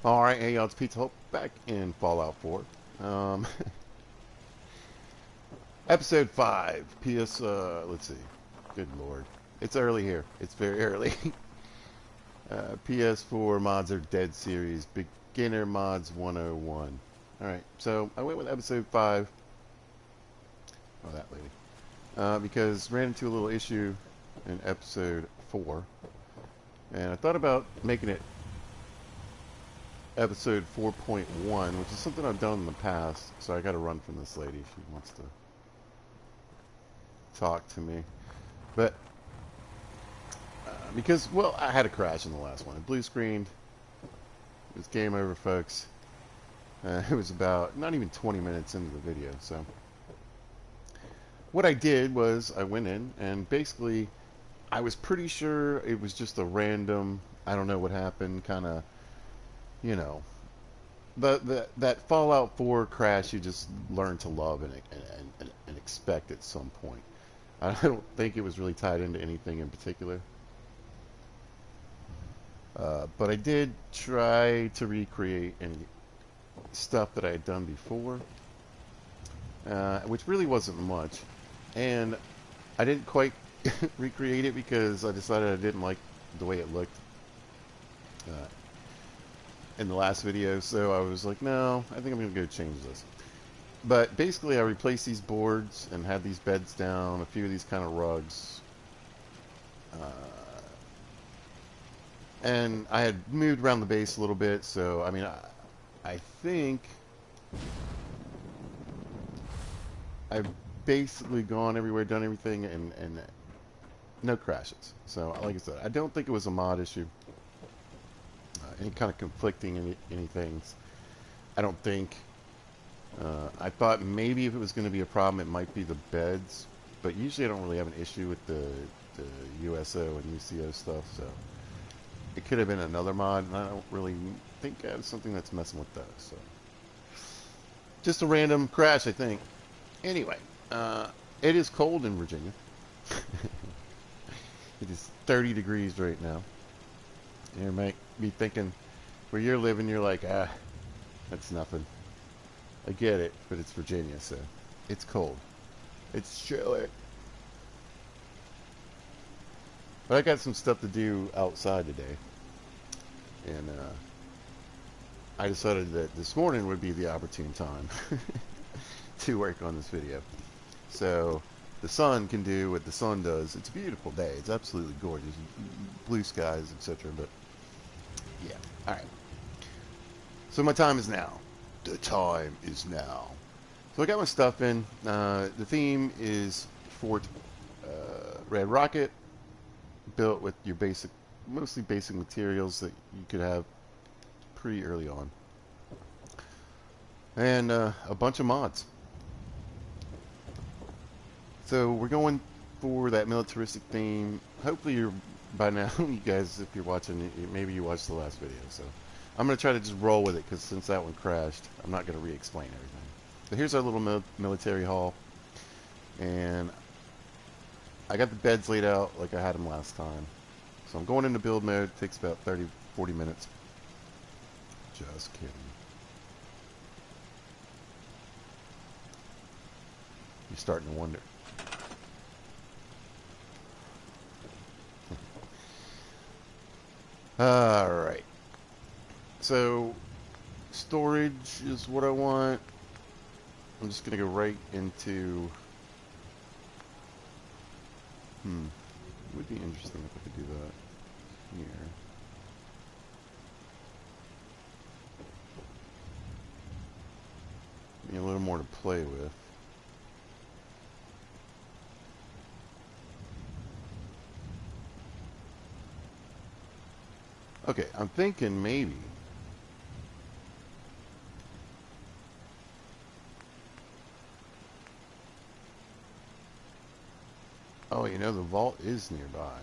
Alright, hey y'all, it's Pizza Hope back in Fallout 4. Um, Episode 5, let's see. Good lord. It's early here. It's very early. PS4 Mods Are Dead series, Beginner Mods 101. Alright, so I went with Episode 5. Oh, that lady. Because ran into a little issue in Episode 4. And I thought about making it Episode 4.1, which is something I've done in the past. So I got to run from this lady if she wants to talk to me. But because, well, I had a crash in the last one. It blue screened. It was game over, folks. It was about not even 20 minutes into the video. So what I did was I went in and basically I was pretty sure it was just a random, I don't know what happened, kind of, you know, that Fallout 4 crash you just learn to love and expect at some point. I don't think it was really tied into anything in particular. But I did try to recreate any stuff that I had done before, which really wasn't much. And I didn't quite recreate it because I decided I didn't like the way it looked in the last video. So I was like, no, I think I'm going to go change this. But basically, I replaced these boards and had these beds down, a few of these kind of rugs. And I had moved around the base a little bit, so, I mean, I think I've basically gone everywhere, done everything, and no crashes. So, like I said, I don't think it was a mod issue. Any kind of conflicting anything. I don't think. I thought maybe if it was going to be a problem, it might be the beds. But usually I don't really have an issue with the USO and UCO stuff, so it could have been another mod, and I don't really think I have something that's messing with those. So just a random crash, I think. Anyway, it is cold in Virginia. It is 30 degrees right now. You might be thinking, where you're living, you're like, that's nothing. I get it, but it's Virginia, so it's cold. It's chilly. But I got some stuff to do outside today. And I decided that this morning would be the opportune time to work on this video. So the sun can do what the sun does. It's a beautiful day. It's absolutely gorgeous. Blue skies, etc. But yeah, all right. So my time is now. The time is now. So I got my stuff in. The theme is Fort Red Rocket, built with your mostly basic materials that you could have pretty early on, and a bunch of mods. So we're going for that militaristic theme. Hopefully you're by now, you guys, if you're watching, maybe you watched the last video. So I'm going to try to just roll with it because since that one crashed, I'm not going to re-explain everything. So here's our little military hall, and I got the beds laid out like I had them last time. So I'm going into build mode. It takes about 30-40 minutes. Just kidding. You're starting to wonder. Alright. So, storage is what I want. I'm just going to go right into... It would be interesting if I could do that here. Give me a little more to play with. Okay, I'm thinking maybe... Oh, you know, the vault is nearby.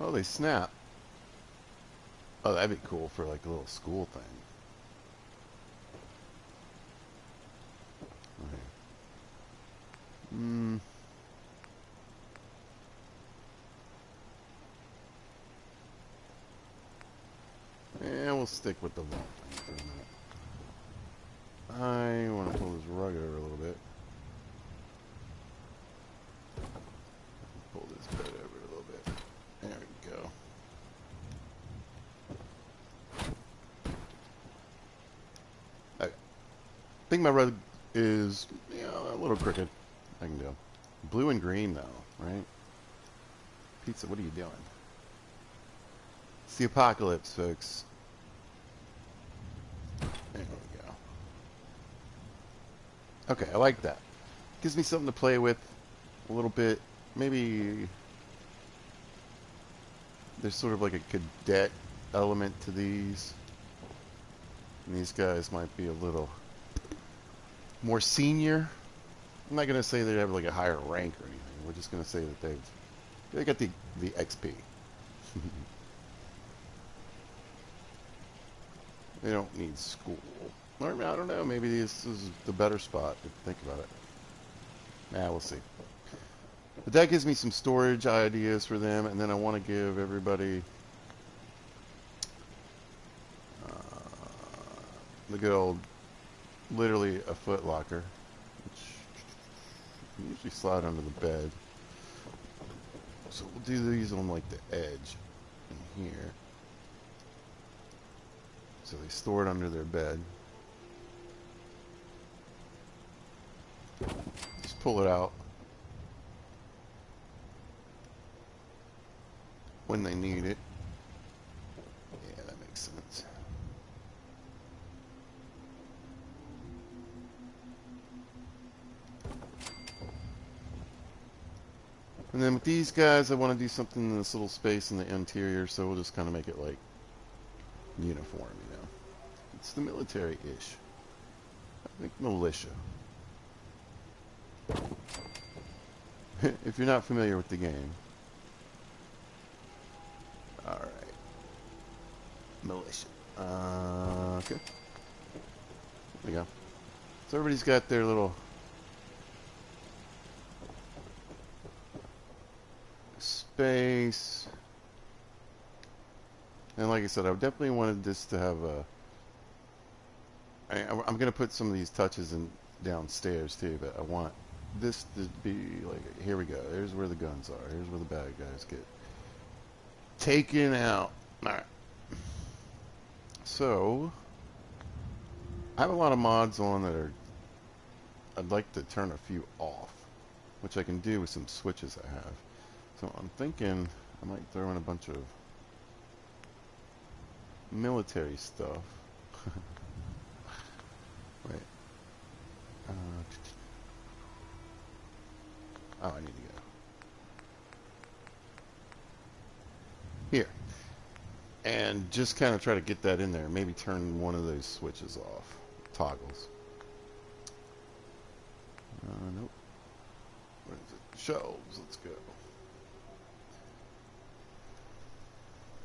Oh, they snap. Oh, that'd be cool for like a little school thing. Okay. stick with the vault thing for a minute. I want to pull this rug over a little bit. Pull this bed over a little bit. There we go. Okay. I think my rug is, you know, a little crooked. I can go. Blue and green, though, right? Pizza, what are you doing? It's the apocalypse, folks. There we go. Okay, I like that. Gives me something to play with a little bit. Maybe there's sort of like a cadet element to these. And these guys might be a little more senior. I'm not going to say they have like a higher rank or anything. We're just going to say that they got the XP. They don't need school. Or, I don't know, maybe this is the better spot if you think about it. Nah, we'll see. But that gives me some storage ideas for them, and then I want to give everybody the good old, literally a foot locker, which you can usually slide under the bed. So we'll do these on like the edge in here. So they store it under their bed. Just pull it out when they need it. Yeah, that makes sense. And then with these guys, I want to do something in this little space in the interior, so we'll just kind of make it like uniform, you know. It's the military-ish. I think militia. If you're not familiar with the game. Alright. Militia. Okay. There we go. So everybody's got their little space. And like I said, I definitely wanted this to have a... I'm going to put some of these touches in downstairs too, but I want this to be like, here we go. Here's where the guns are. Here's where the bad guys get taken out. Alright. So, I have a lot of mods on that are... I'd like to turn a few off, which I can do with some switches I have. So I'm thinking I might throw in a bunch of military stuff. Wait. Oh, I need to go. Here. And just kind of try to get that in there. Maybe turn one of those switches off. Toggles. Nope. What is it? Shelves. Let's go.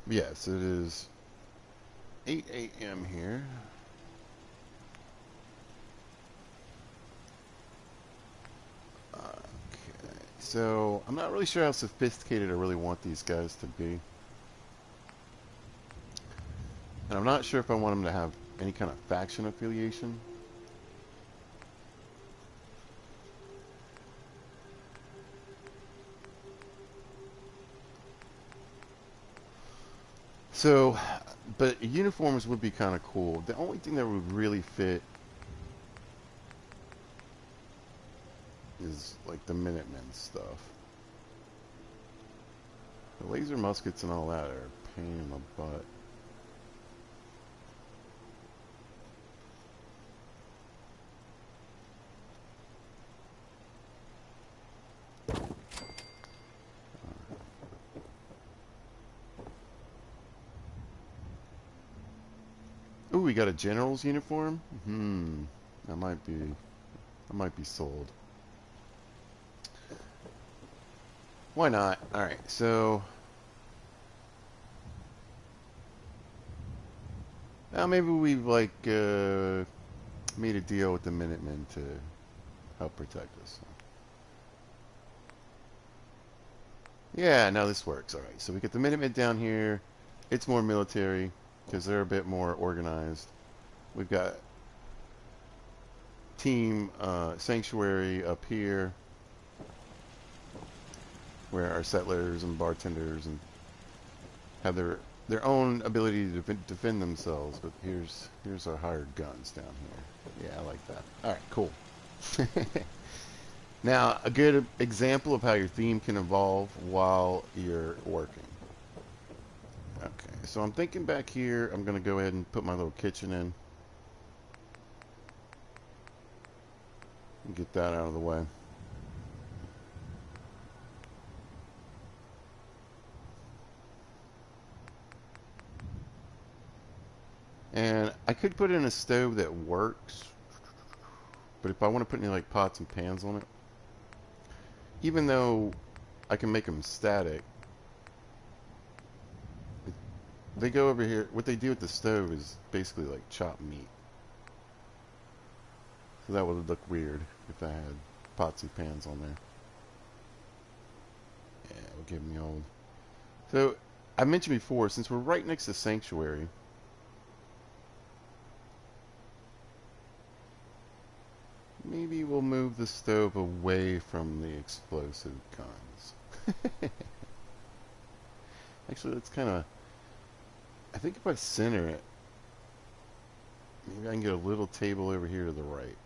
Yes, it is 8 a.m. here. Okay, so I'm not really sure how sophisticated I really want these guys to be. And I'm not sure if I want them to have any kind of faction affiliation. So, but uniforms would be kind of cool. The only thing that would really fit is like the Minutemen stuff. The laser muskets and all that are a pain in the butt. Ooh, we got a general's uniform? That might be sold. Why not? Alright, so now maybe we've like made a deal with the Minutemen to help protect us. Yeah, now this works. Alright, so we get the Minutemen down here. It's more military. because they're a bit more organized. We've got team sanctuary up here, where our settlers and bartenders and have their own ability to defend themselves. But here's our hired guns down here. Yeah, I like that. All right, cool. Now, a good example of how your theme can evolve while you're working. Okay, so I'm thinking back here, I'm going to go ahead and put my little kitchen in. And get that out of the way. And I could put in a stove that works, but if I want to put any like pots and pans on it, even though I can make them static, they go over here. What they do with the stove is basically like chop meat. So that would look weird if I had pots and pans on there. Yeah, it would give me old. So I mentioned before, since we're right next to Sanctuary, maybe we'll move the stove away from the explosive guns. Actually, that's kind of... I think if I center it, maybe I can get a little table over here to the right.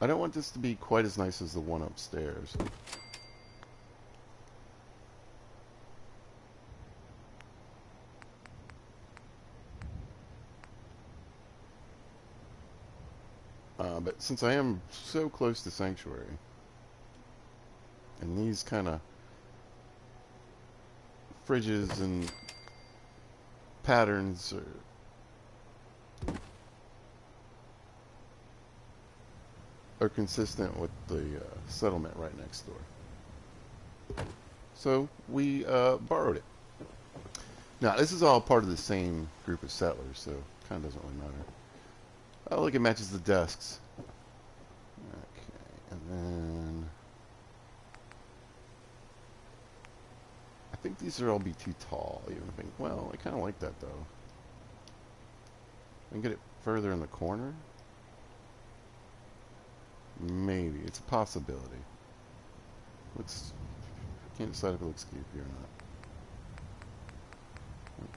I don't want this to be quite as nice as the one upstairs. But since I am so close to Sanctuary, and these kind of fridges and patterns are consistent with the settlement right next door. So we borrowed it. Now, this is all part of the same group of settlers, so it kind of doesn't really matter. Oh, look, it matches the desks. Okay, and then... I think these will all be too tall, even if well, I kind of like that, though. I can get it further in the corner? Maybe. It's a possibility. Can't decide if it looks goofy or not.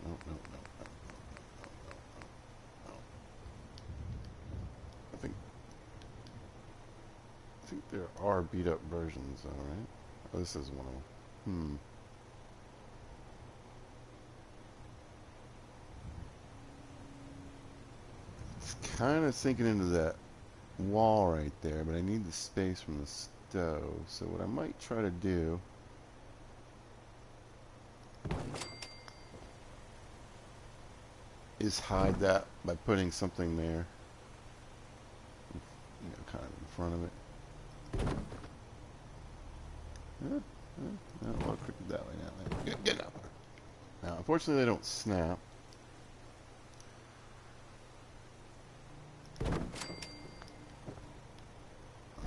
No. I think there are beat up versions, though, right? Oh, this is one of them. It's kind of sinking into that wall right there, but I need the space from the stove. So what I might try to do is hide that by putting something there, you know, kind of in front of it. No, I'll click it that way now. Get up. Now, unfortunately, they don't snap.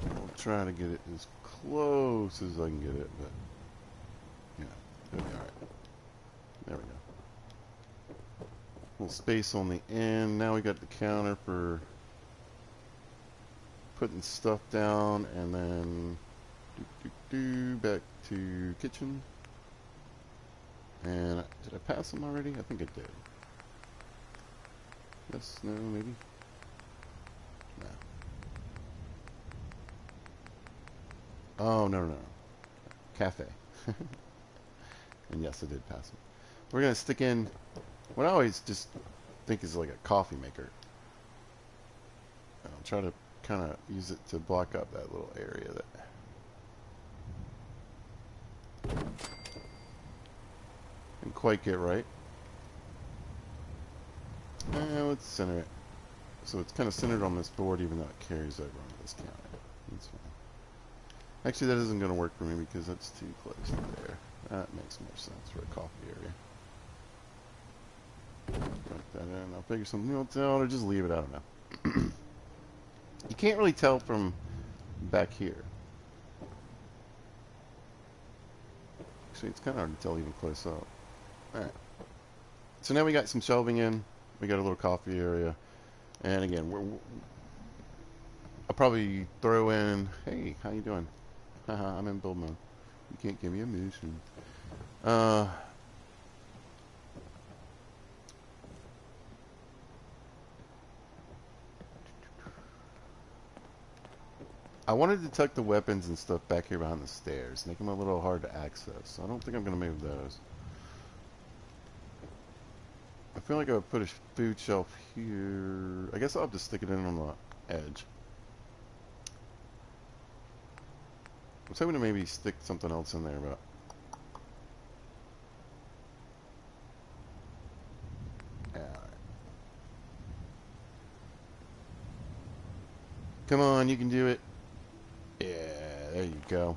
I'll try to get it as close as I can get it, but yeah, it'll be alright. There we go. A little space on the end. Now we got the counter for putting stuff down, and then back to kitchen. And did I pass them already? I think I did. Yes, no, maybe. No. Oh, no. Cafe. And yes, I did pass them. We're going to stick in what I always just think is like a coffee maker. I'll try to kind of use it to block up that little area that... Didn't quite get right. Let's center it. So it's kind of centered on this board, even though it carries over onto this counter. That's fine. Actually, that isn't going to work for me because that's too close to there. That makes more sense for a coffee area. Put that in. I'll figure something else out, or just leave it. I don't know. You can't really tell from back here. Actually, it's kind of hard to tell even close up. Alright. So now we got some shelving in. We got a little coffee area. And again, I'll probably throw in, hey, how you doing? Haha, I'm in build mode. You can't give me a mission. I wanted to tuck the weapons and stuff back here behind the stairs, make them a little hard to access. So I don't think I'm going to move those. I feel like I would put a food shelf here. I guess I'll have to stick it in on the edge. I was hoping to maybe stick something else in there, but come on, you can do it. Yeah, there you go.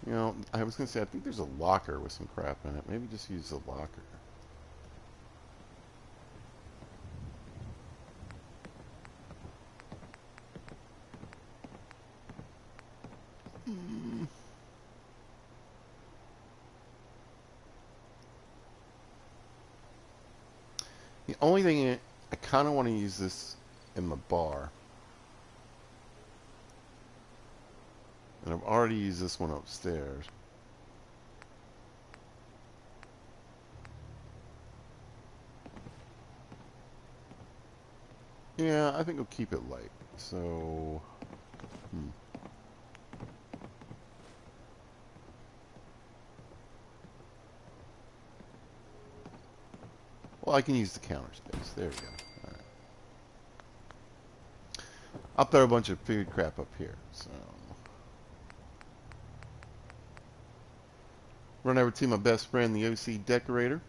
You know, I was going to say, I think there's a locker with some crap in it. Maybe just use the locker. The only thing, I kind of want to use this in the bar. And I've already used this one upstairs. Yeah, I think we'll keep it light. So, well, I can use the counter space. There we go. All right. I'll throw a bunch of food crap up here. So, run over to my best friend, the OC decorator.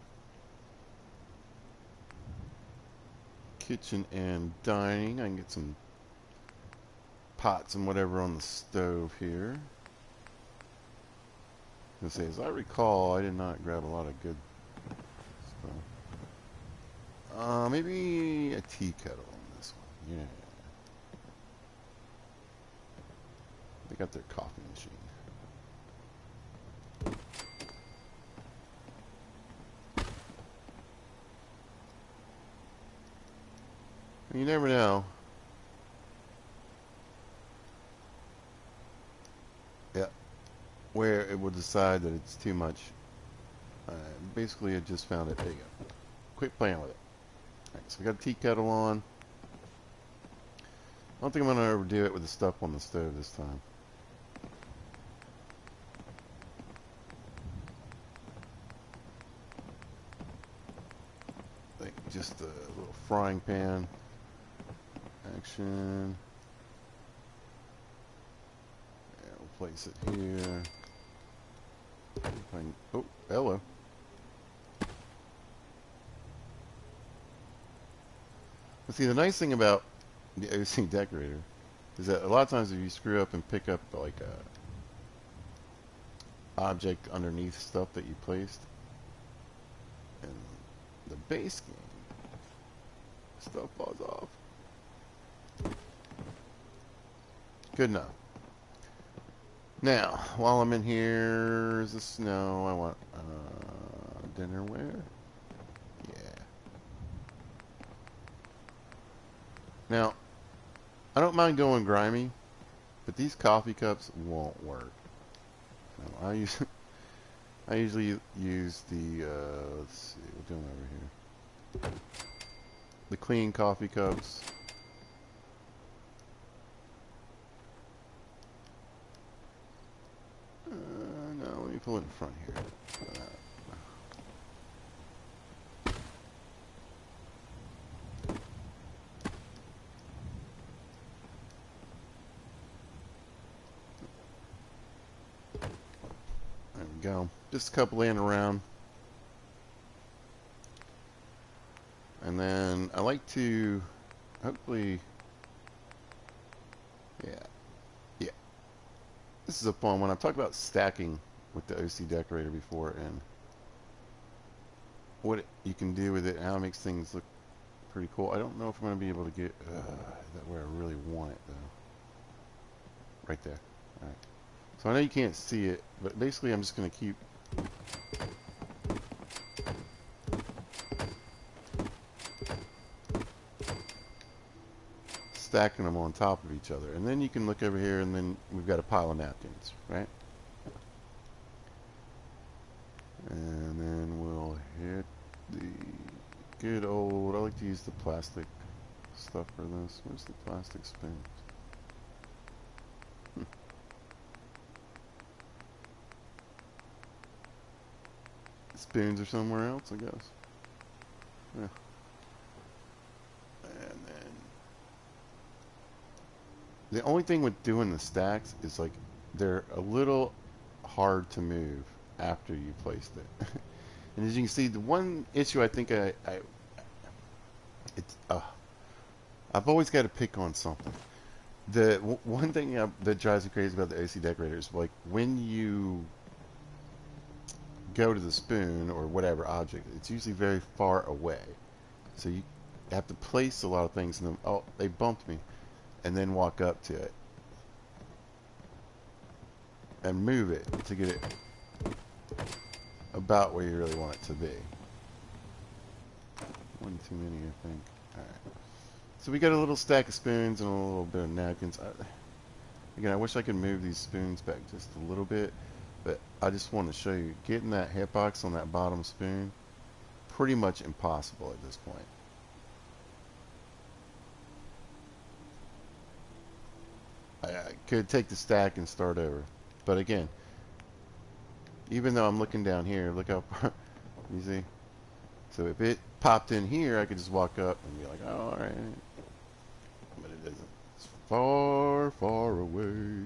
Kitchen and dining. I can get some pots and whatever on the stove here. I say, as I recall, I did not grab a lot of good stuff. Maybe a tea kettle on this one. Yeah. They got their coffee machine. You never know. Yeah. Where it will decide that it's too much. Basically, I just found it. There you go. Quit playing with it. Alright, so we got a tea kettle on. I don't think I'm going to overdo it with the stuff on the stove this time. I think just a little frying pan. Action. Yeah, we'll place it here. Oh, hello. But see, the nice thing about the OC decorator is that a lot of times if you screw up and pick up like a object underneath stuff that you placed in the base game, stuff falls off. Good enough. Now, while I'm in here, is this? No, I want dinnerware. Yeah. Now, I don't mind going grimy, but these coffee cups won't work. No, I usually use the let's see, what doing over here? The clean coffee cups. No, let me pull it in front here. There we go. Just a couple laying around. And then I like to, hopefully, yeah. This is a fun one. I've talked about stacking with the OC decorator before and what you can do with it and how it makes things look pretty cool. I don't know if I'm going to be able to get that where I really want it though. Right there. Alright. So I know you can't see it, but basically I'm just going to keep stacking them on top of each other. And then you can look over here, and then we've got a pile of napkins, right? And then we'll hit the good old, I like to use the plastic stuff for this. Where's the plastic spoons? Spoons are somewhere else, I guess. Yeah. And then the only thing with doing the stacks is like they're a little hard to move after you placed it. And as you can see, the one issue I think it's I've always got to pick on something. The one thing that drives me crazy about the OC decorators, like when you go to the spoon or whatever object, it's usually very far away. So you have to place a lot of things in them. Oh, they bumped me. And then walk up to it. And move it to get it about where you really want it to be. One too many, I think. Alright. So we got a little stack of spoons and a little bit of napkins. Again, I wish I could move these spoons back just a little bit. But I just want to show you, getting that hitbox on that bottom spoon, pretty much impossible at this point. I could take the stack and start over. But again, even though I'm looking down here, look how far, you see? So if it popped in here, I could just walk up and be like, oh, alright. But it doesn't. It's far, far away.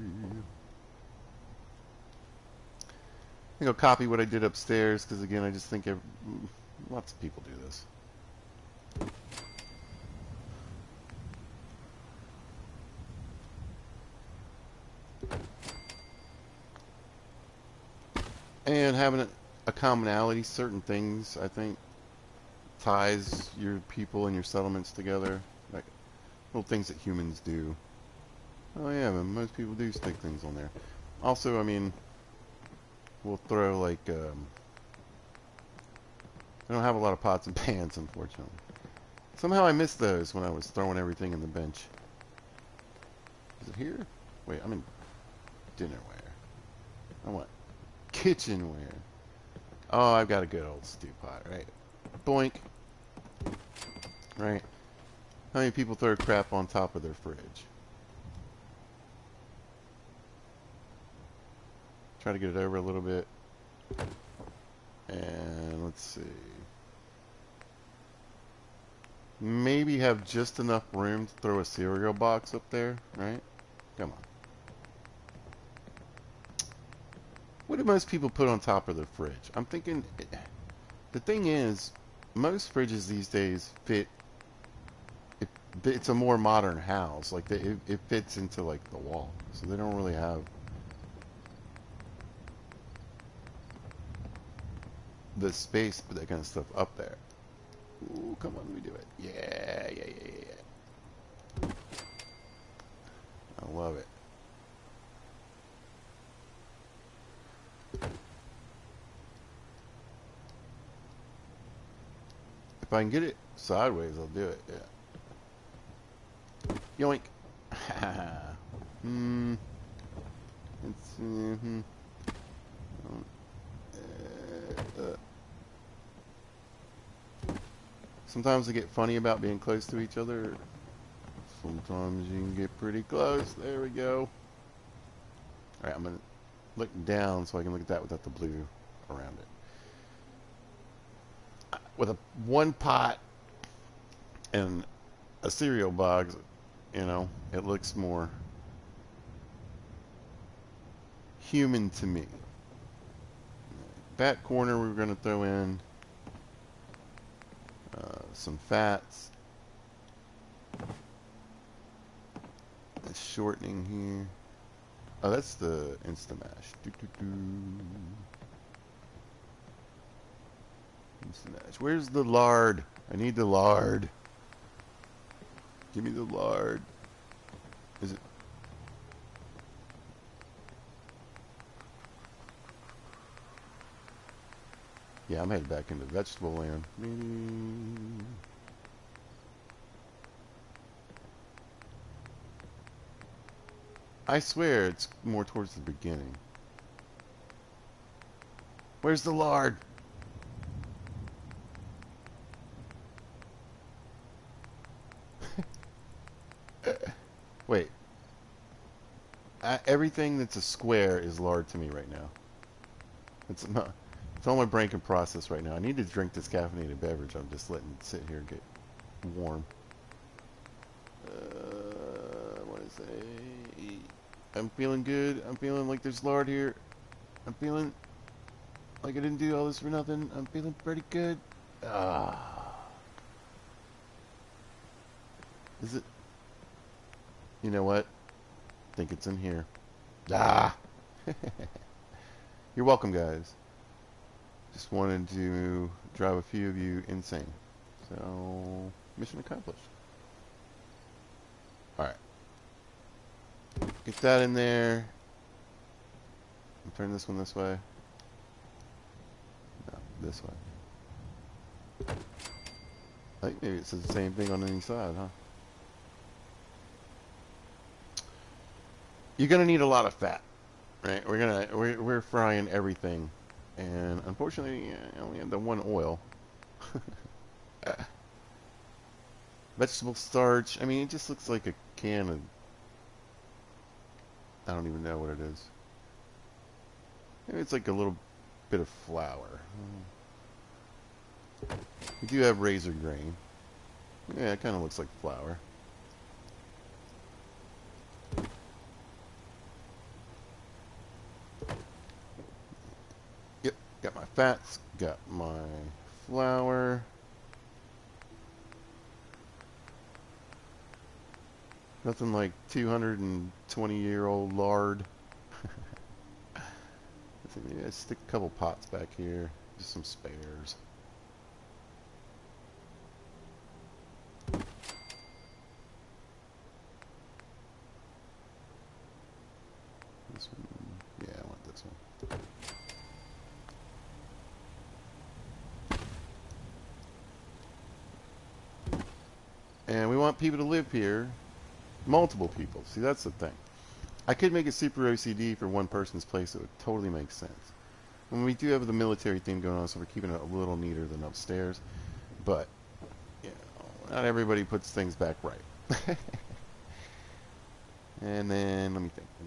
I think I'll copy what I did upstairs, because again, I just think lots of people do this. And having a commonality, certain things, I think, ties your people and your settlements together. Like little things that humans do. Oh yeah, but most people do stick things on there. Also, I mean, we'll throw like, I don't have a lot of pots and pans, unfortunately. Somehow I missed those when I was throwing everything in the bench. Is it here? Wait, I'm in dinnerware. I want kitchenware. Oh, I've got a good old stew pot, right? Boink. Right? How many people throw crap on top of their fridge? Try to get it over a little bit. And let's see. Maybe have just enough room to throw a cereal box up there, right? Come on. What do most people put on top of their fridge? I'm thinking, the thing is, most fridges these days fit, it's a more modern house. Like, it fits into, like, the wall. So they don't really have the space for that kind of stuff up there. Ooh, come on, let me do it. Yeah. I love it. If I can get it sideways, I'll do it, yeah. Yoink. It's, Sometimes they get funny about being close to each other. Sometimes you can get pretty close. There we go. Alright, I'm going to look down so I can look at that without the blue around it. With one pot and a cereal box, you know, it looks more human to me. Back corner, we're going to throw in some fats. The shortening here. Oh, that's the Instamash. Instamash. Where's the lard? I need the lard. Give me the lard. Is it? Yeah, I'm headed back into vegetable land. Maybe. I swear it's more towards the beginning. Where's the lard? Wait. Everything that's a square is lard to me right now. It's not. It's all my brain can process right now. I need to drink this caffeinated beverage. I'm just letting it sit here and get warm. What is it? I'm feeling good. I'm feeling like there's lard here. I'm feeling like I didn't do all this for nothing. I'm feeling pretty good. Ah. Is it? You know what? I think it's in here. Ah. You're welcome, guys. Just wanted to drive a few of you insane. So, mission accomplished. Alright. Get that in there. Turn this one this way. No, this way. I think maybe it says the same thing on any side, huh? You're gonna need a lot of fat, right? We're frying everything, and unfortunately, I only have the one oil. Vegetable starch. I mean, it just looks like a can of. I don't even know what it is. Maybe it's like a little bit of flour. We do have razor grain. Yeah, it kind of looks like flour. Yep, got my fats, got my flour. Nothing like 220-year-old lard. Maybe I stick a couple pots back here, just some spares. This one, yeah, I want this one. And we want people to live here. Multiple people. See, that's the thing. I could make it super OCD for one person's place. It would totally make sense. And we do have the military theme going on, so we're keeping it a little neater than upstairs. But, you know, not everybody puts things back right. And then, let me think. I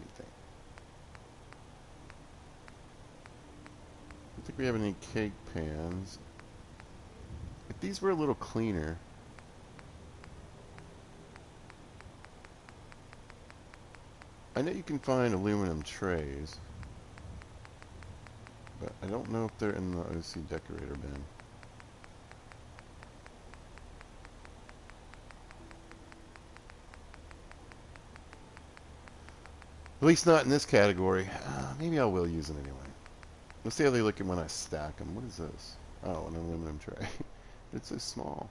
don't think we have any cake pans. If these were a little cleaner. I know you can find aluminum trays, but I don't know if they're in the OC decorator bin. At least not in this category. Maybe I will use it anyway. Let's see how they look when I stack them. What is this? Oh, an aluminum tray. It's so small.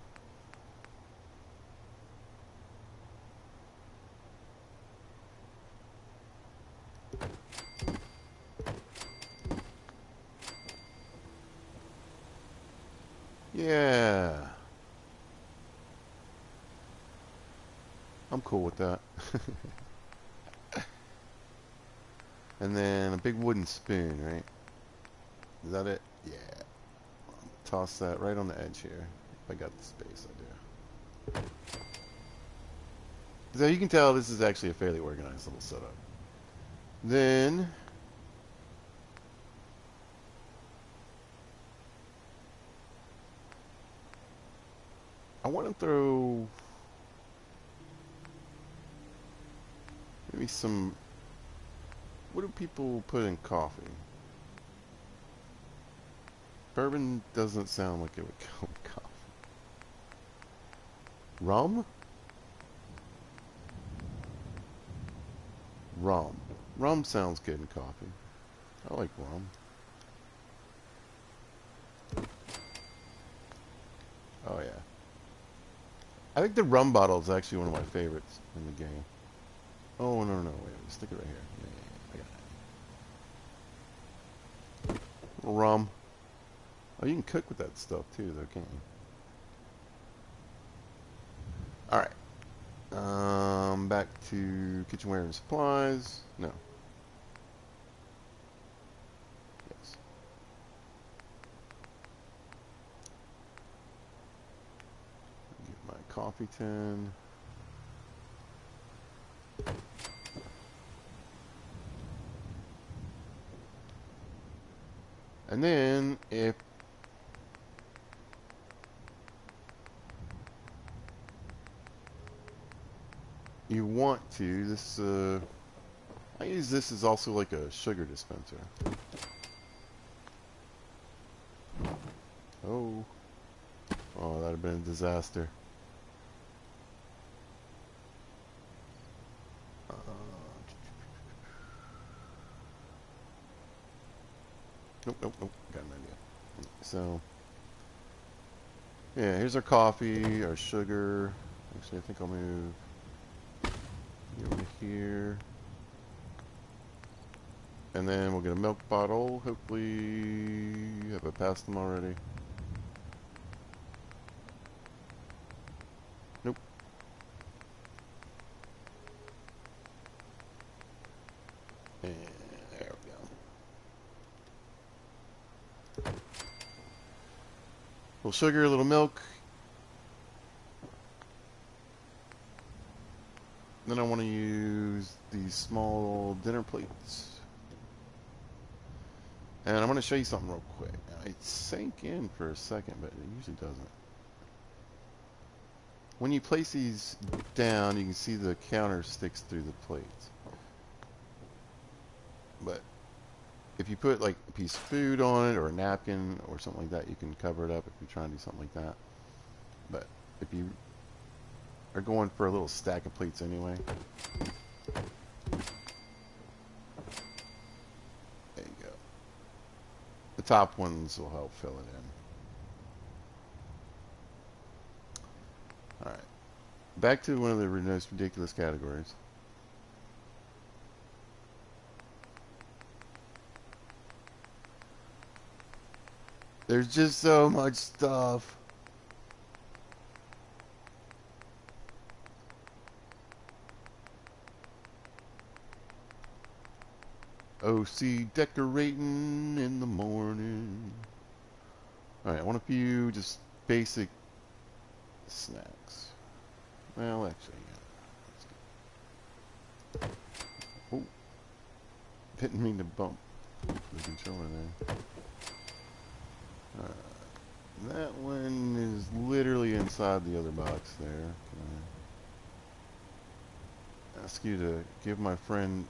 Yeah. I'm cool with that. And then a big wooden spoon, right? Is that it? Yeah. Toss that right on the edge here. If I got the space, I do. So you can tell this is actually a fairly organized little setup. Then I want to throw maybe some. What do people put in coffee? Bourbon doesn't sound like it would go with coffee. Rum? Rum. Rum sounds good in coffee. I like rum. Oh yeah. I think the rum bottle is actually one of my favorites in the game. Oh no, wait, stick it right here. Yeah, I got it. Rum. Oh, you can cook with that stuff too, though, can't you? Alright. Back to kitchenware and supplies. No. Yes. Get my coffee tin. And then, if you want to, this, I use this as also like a sugar dispenser. Oh. Oh, that'd have been a disaster. Nope, nope, nope. Got an idea. So, yeah, here's our coffee, our sugar. Actually, I think I'll move you over here. And then we'll get a milk bottle. Hopefully, have I passed them already? Nope. And there we go. A little sugar, a little milk. Then I want to use these small dinner plates. And I'm going to show you something real quick. It sank in for a second, but it usually doesn't. When you place these down, you can see the counter sticks through the plates. But if you put like a piece of food on it or a napkin or something like that, you can cover it up if you're trying to do something like that. But if you are going for a little stack of plates anyway, there you go. The top ones will help fill it in. Alright. Back to one of the most ridiculous categories. There's just so much stuff. OC decorating in the morning. Alright, I want a few just basic snacks. Well, actually, yeah. Oh. Didn't mean to bump the controller there. That one is literally inside the other box there. Can I ask you to give my friend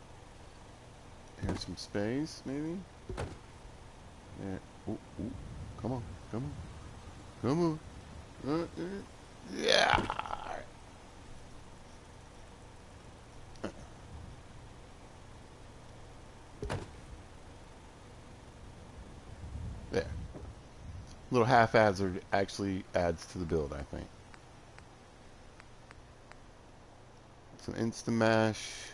here some space, maybe? Yeah. Ooh, ooh. Come on, come on, come on. Yeah. There. Little haphazard actually adds to the build, I think. Some Instamash.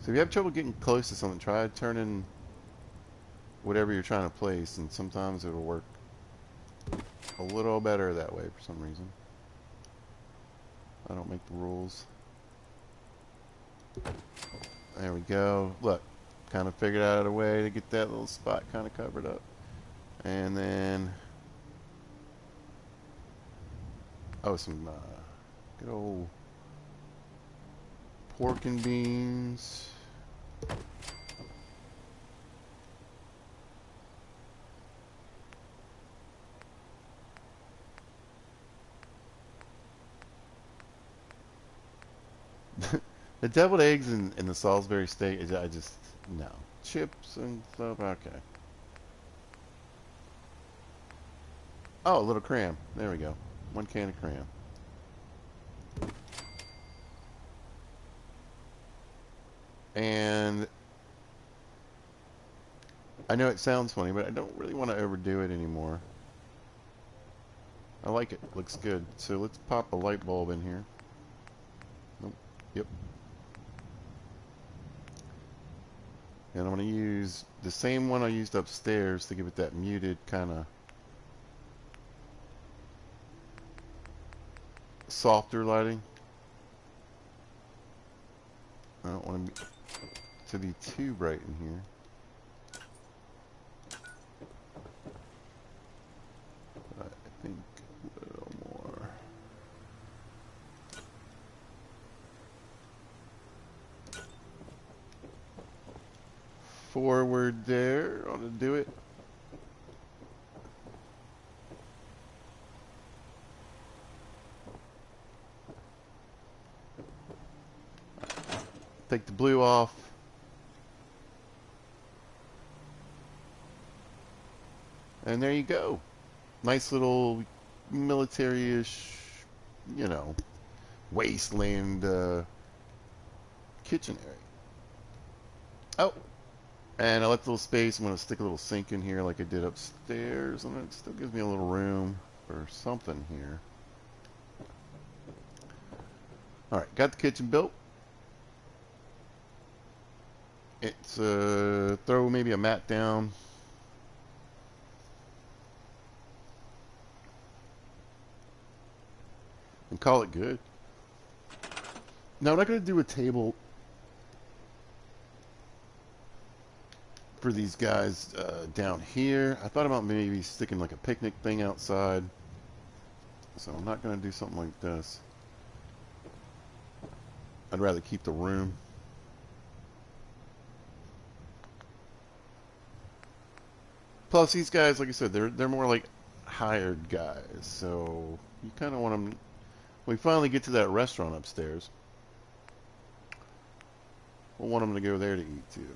So if you have trouble getting close to something, try turning whatever you're trying to place, and sometimes it'll work a little better that way for some reason. I don't make the rules. There we go. Look, kind of figured out a way to get that little spot kind of covered up. And then, oh, some good old pork and beans. The deviled eggs and the Salisbury steak, I just, no. Chips and stuff, okay. Oh, a little cram. There we go. 1 can of cram. And I know it sounds funny, but I don't really want to overdo it anymore. I like it. Looks good. So let's pop a light bulb in here. Nope. Yep. And I'm going to use the same one I used upstairs to give it that muted kind of softer lighting. I don't want to be too bright in here. But I think a little more. Forward there ought to do it. Take the blue off. And there you go. Nice little military-ish, you know, wasteland kitchen area. Oh, and I left a little space. I'm going to stick a little sink in here like I did upstairs. And it still gives me a little room for something here. Alright, got the kitchen built. It's throw maybe a mat down. And call it good. Now I'm not going to do a table for these guys down here. I thought about maybe sticking like a picnic thing outside. So I'm not going to do something like this. I'd rather keep the room. Plus, these guys, like I said, they're more like hired guys. So you kind of want them. We finally get to that restaurant upstairs. We'll want them to go there to eat too.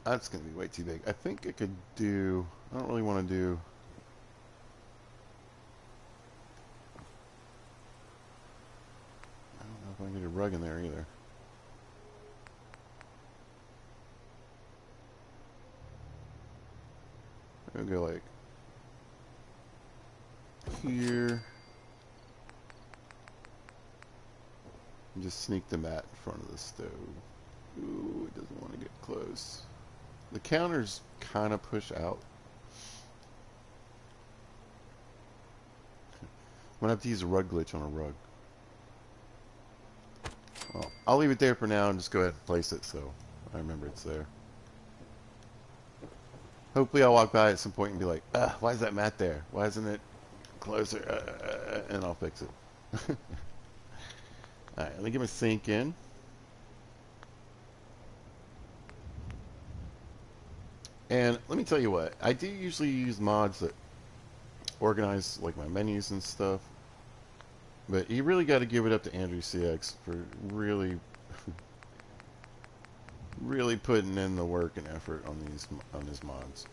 That's going to be way too big. I think I could do... I don't really want to do... I don't know if I can get a rug in there either. I'll go like... here. And just sneak the mat in front of the stove. Ooh, it doesn't want to get close. The counters kind of push out. I'm going to have to use a rug glitch on a rug. Well, I'll leave it there for now and just go ahead and place it so I remember it's there. Hopefully I'll walk by at some point and be like, why is that mat there? Why isn't it closer? And I'll fix it. Alright, let me get my sink in. And let me tell you what, I do usually use mods that organize like my menus and stuff. But you really got to give it up to Andrew CX for really, really putting in the work and effort on his mods.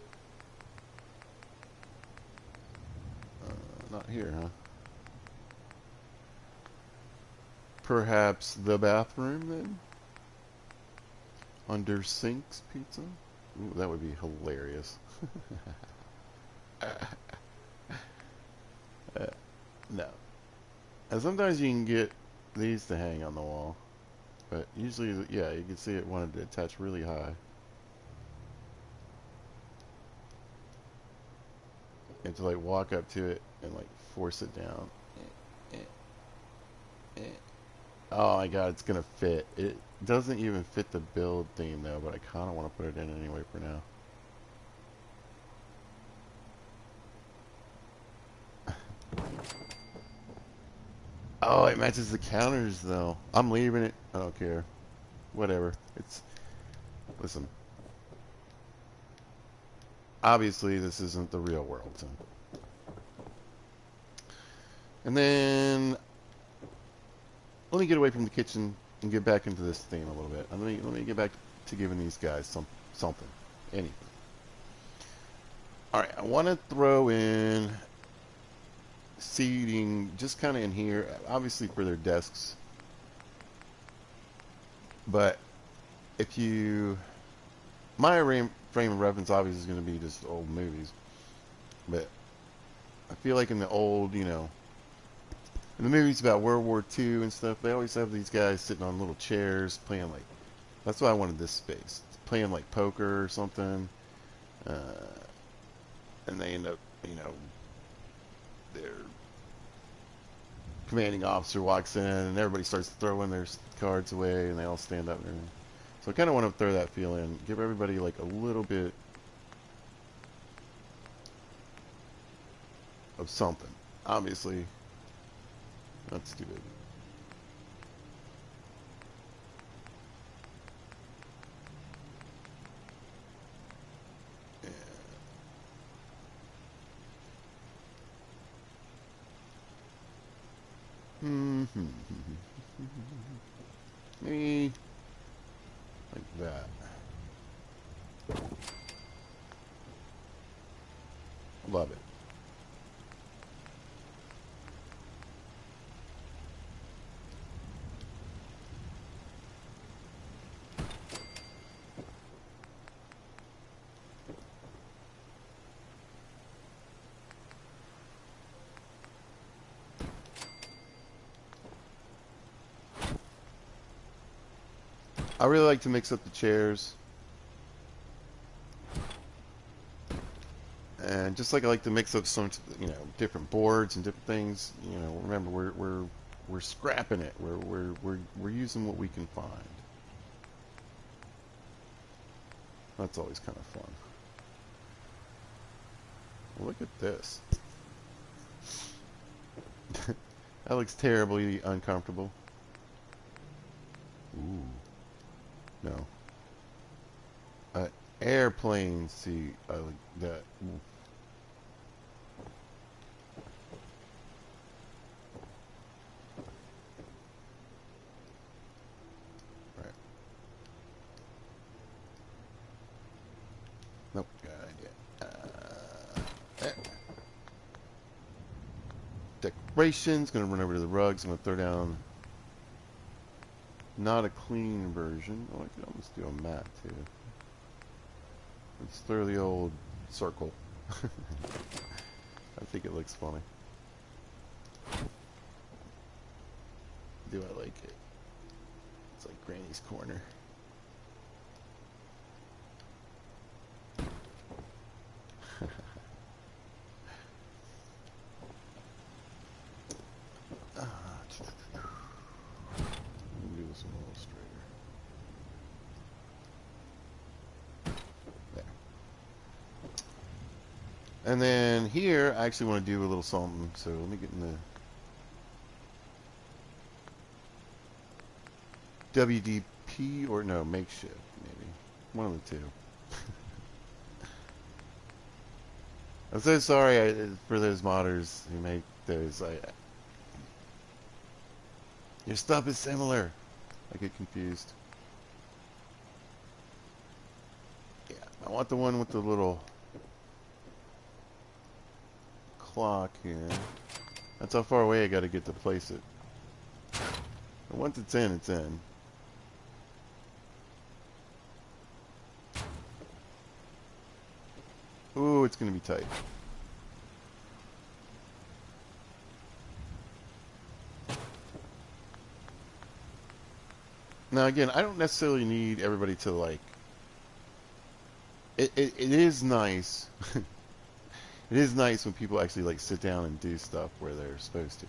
Not here, huh? Perhaps the bathroom then? Under sinks pizza? Ooh, that would be hilarious. No. And sometimes you can get these to hang on the wall. But usually, yeah, you can see it wanted to attach really high. And to like walk up to it and like force it down. Oh my god, it's gonna fit. It doesn't even fit the build theme though, but I kinda wanna put it in anyway for now. Oh, it matches the counters though. I'm leaving it. I don't care. Whatever. Listen. Obviously this isn't the real world. So. And then let me get away from the kitchen and get back into this theme a little bit. Let me get back to giving these guys something. Anything. Alright, I want to throw in seating just kind of in here, obviously for their desks. But if you... my frame of reference obviously is going to be just old movies. But I feel like in the old, you know, In the movies about World War II and stuff, they always have these guys sitting on little chairs playing like. That's why I wanted this space. Playing like poker or something, uh, and they end up, their commanding officer walks in and everybody starts throwing their cards away and they all stand up and everything. So I kind of want to throw that feel in, give everybody like a little bit of something. Obviously, not stupid. Maybe like that. Love it. I really like to mix up the chairs. And just like I like to mix up some, different boards and different things, remember we're scrapping it. We're using what we can find. That's always kind of fun. Well, look at this. That looks terribly uncomfortable. Ooh. No. Airplane seat. I like that. Ooh. Right. Nope. Good idea. Decorations. Gonna run over to the rugs. I'm gonna throw down. Not a clean version. Oh, I could almost do a mat too. Let's throw the old circle. I think it looks funny. Do I like it? It's like Granny's corner. Do this one a little straighter. There. And then here, I actually want to do a little something. So let me get in the WDP or no, makeshift maybe. One of the two. I'm so sorry for those modders who make those. Your stuff is similar. I get confused. Yeah, I want the one with the little clock here. That's how far away I got to get to place it. And once it's in, it's in. Ooh, it's going to be tight. Now again, I don't necessarily need everybody to like. It is nice. It is nice when people actually like sit down and do stuff where they're supposed to.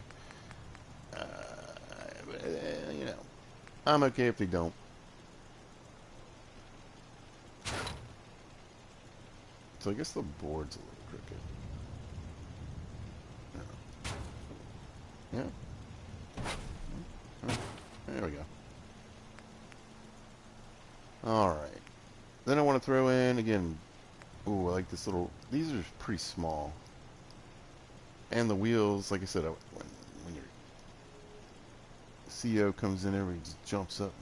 I'm okay if they don't. So I guess the board's a little crooked. Yeah. There we go. Alright. Then I want to throw in, again, ooh, I like this little, these are pretty small. And the wheels, like I said, when your CO comes in, everybody just jumps up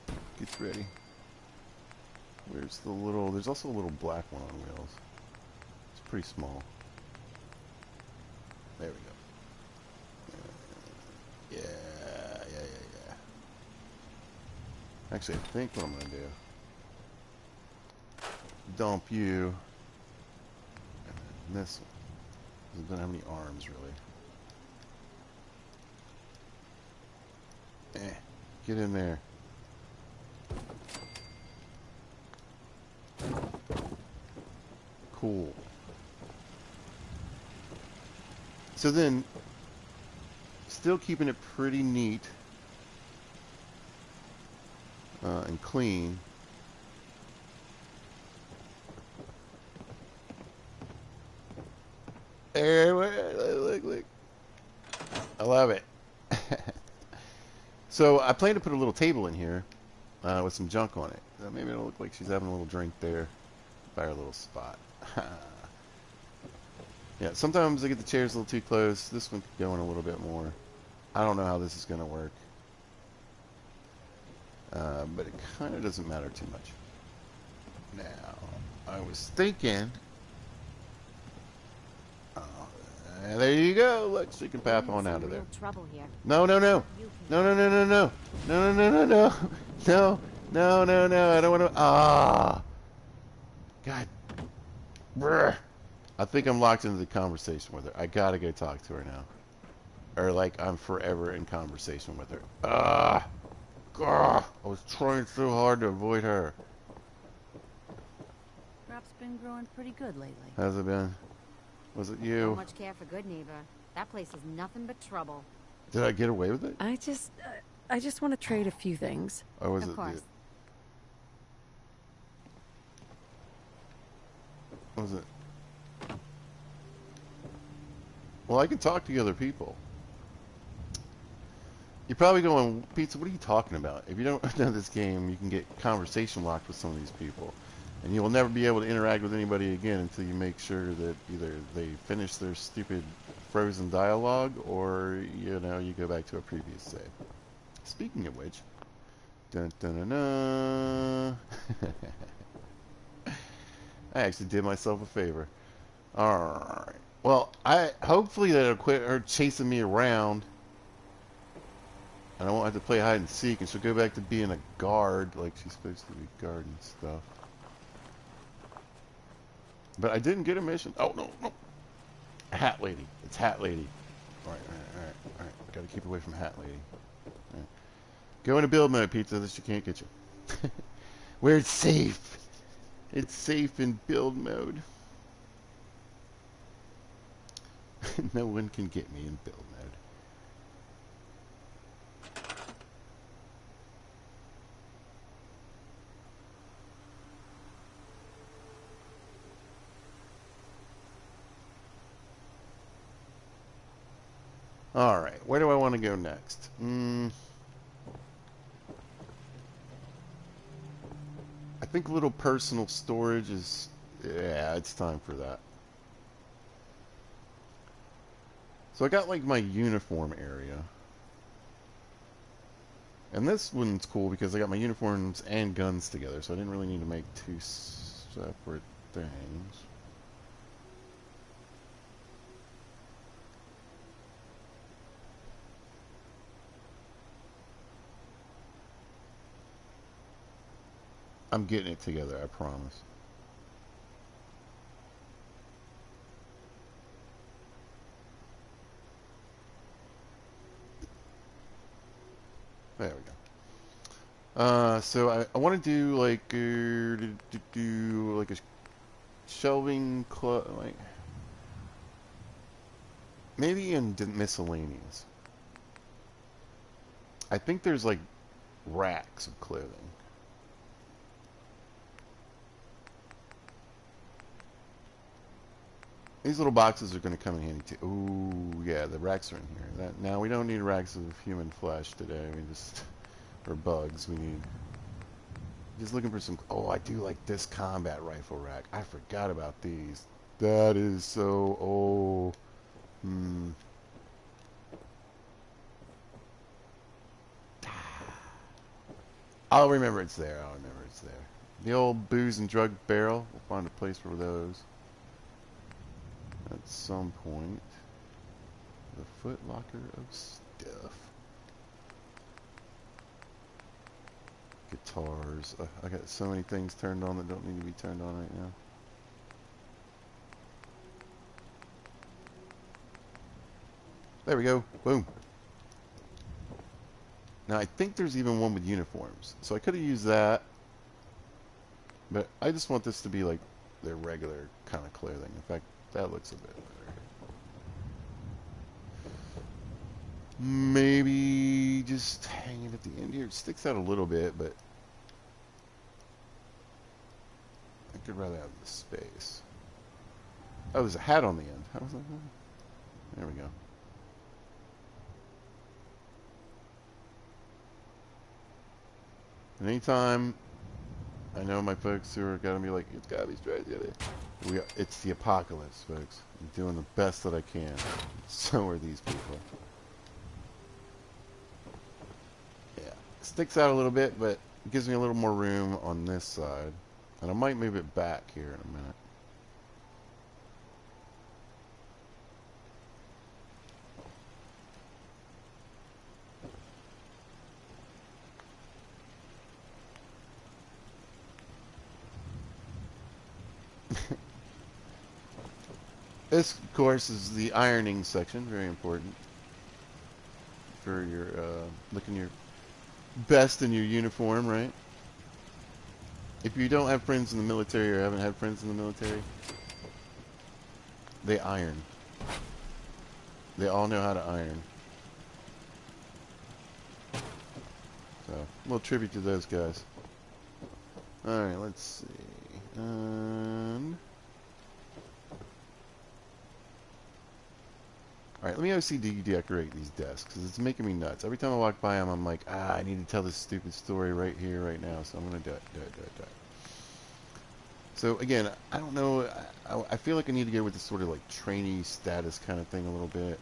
and gets ready. Where's the little, there's also a little black one on wheels. It's pretty small. There we go. Yeah. Actually, I think what I'm going to do, dump you, and then this one. It doesn't have any arms, really. Get in there. Cool. So then, still keeping it pretty neat and clean. There, look. I love it. So I plan to put a little table in here with some junk on it. Maybe it'll look like she's having a little drink there by her little spot. Yeah, sometimes I get the chairs a little too close. This one could go in a little bit more. I don't know how this is going to work. But it kind of doesn't matter too much. Now, I was thinking... there you go. Look, she can pop on out of there. No. No. I don't want to... Ah. God. Brr. I think I'm locked into the conversation with her. I gotta go talk to her now. Or like I'm forever in conversation with her. Ah. I was trying so hard to avoid her. Crop's been growing pretty good lately. How's it been? Was it you? Not much care for good neighbor. That place is nothing but trouble. Did I get away with it? I just want to trade a few things. Or was Of it? course. Was it? Well, I can talk to other people. You're probably going, Pizza, what are you talking about? If you don't know this game, you can get conversation locked with some of these people. And you will never be able to interact with anybody again until you make sure that either they finish their stupid frozen dialogue or, you know, you go back to a previous save. Speaking of which, dun dun dun dun. I actually did myself a favor. Alright. Well, hopefully that'll quit her chasing me around. And I won't have to play hide and seek, and she'll go back to being a guard like she's supposed to be guarding stuff. But I didn't get a mission. Oh, no. Hat Lady. It's Hat Lady. Alright. Gotta keep away from Hat Lady. Right. Go into build mode, Pizza, that she can't get you. Where it's safe. It's safe in build mode. No one can get me in build mode. Alright, where do I want to go next? I think a little personal storage is... Yeah, it's time for that. So I got like my uniform area. And this one's cool because I got my uniforms and guns together, so I didn't really need to make two separate things. I'm getting it together, I promise. There we go. So I want to do like a shelving club, like maybe in miscellaneous. I think there's like racks of clothing. These little boxes are going to come in handy too. Ooh, yeah, the racks are in here. Now we don't need racks of human flesh today. We just, or bugs. We need. Just looking for some. Oh, I do like this combat rifle rack. I forgot about these. That is so. Oh, I'll remember it's there. I'll remember it's there. The old booze and drug barrel. We'll find a place for those. At some point, the Foot Locker of stuff. Guitars. I got so many things turned on that don't need to be turned on right now. There we go. Boom. Now I think there's even one with uniforms, so I could have used that, but I just want this to be like their regular kind of clothing. In fact, that looks a bit better. Maybe just hang it at the end here. It sticks out a little bit, but I could rather have the space. Oh, there's a hat on the end. How was that? There we go. And anytime, I know my folks who are gonna be like, it's gotta be straight. It's the apocalypse, folks. I'm doing the best that I can. So are these people. Yeah, sticks out a little bit, but it gives me a little more room on this side. And I might move it back here in a minute. This, of course, is the ironing section. Very important for your looking your best in your uniform, right? If you don't have friends in the military or haven't had friends in the military, they iron. They all know how to iron. So, a little tribute to those guys. Alright, let's see. And alright, let me OCD decorate these desks, because it's making me nuts. Every time I walk by them, I'm like, I need to tell this stupid story right here, right now, so I'm going to do it. So, again, I don't know, I feel like I need to go with this sort of, like, trainee status kind of thing a little bit.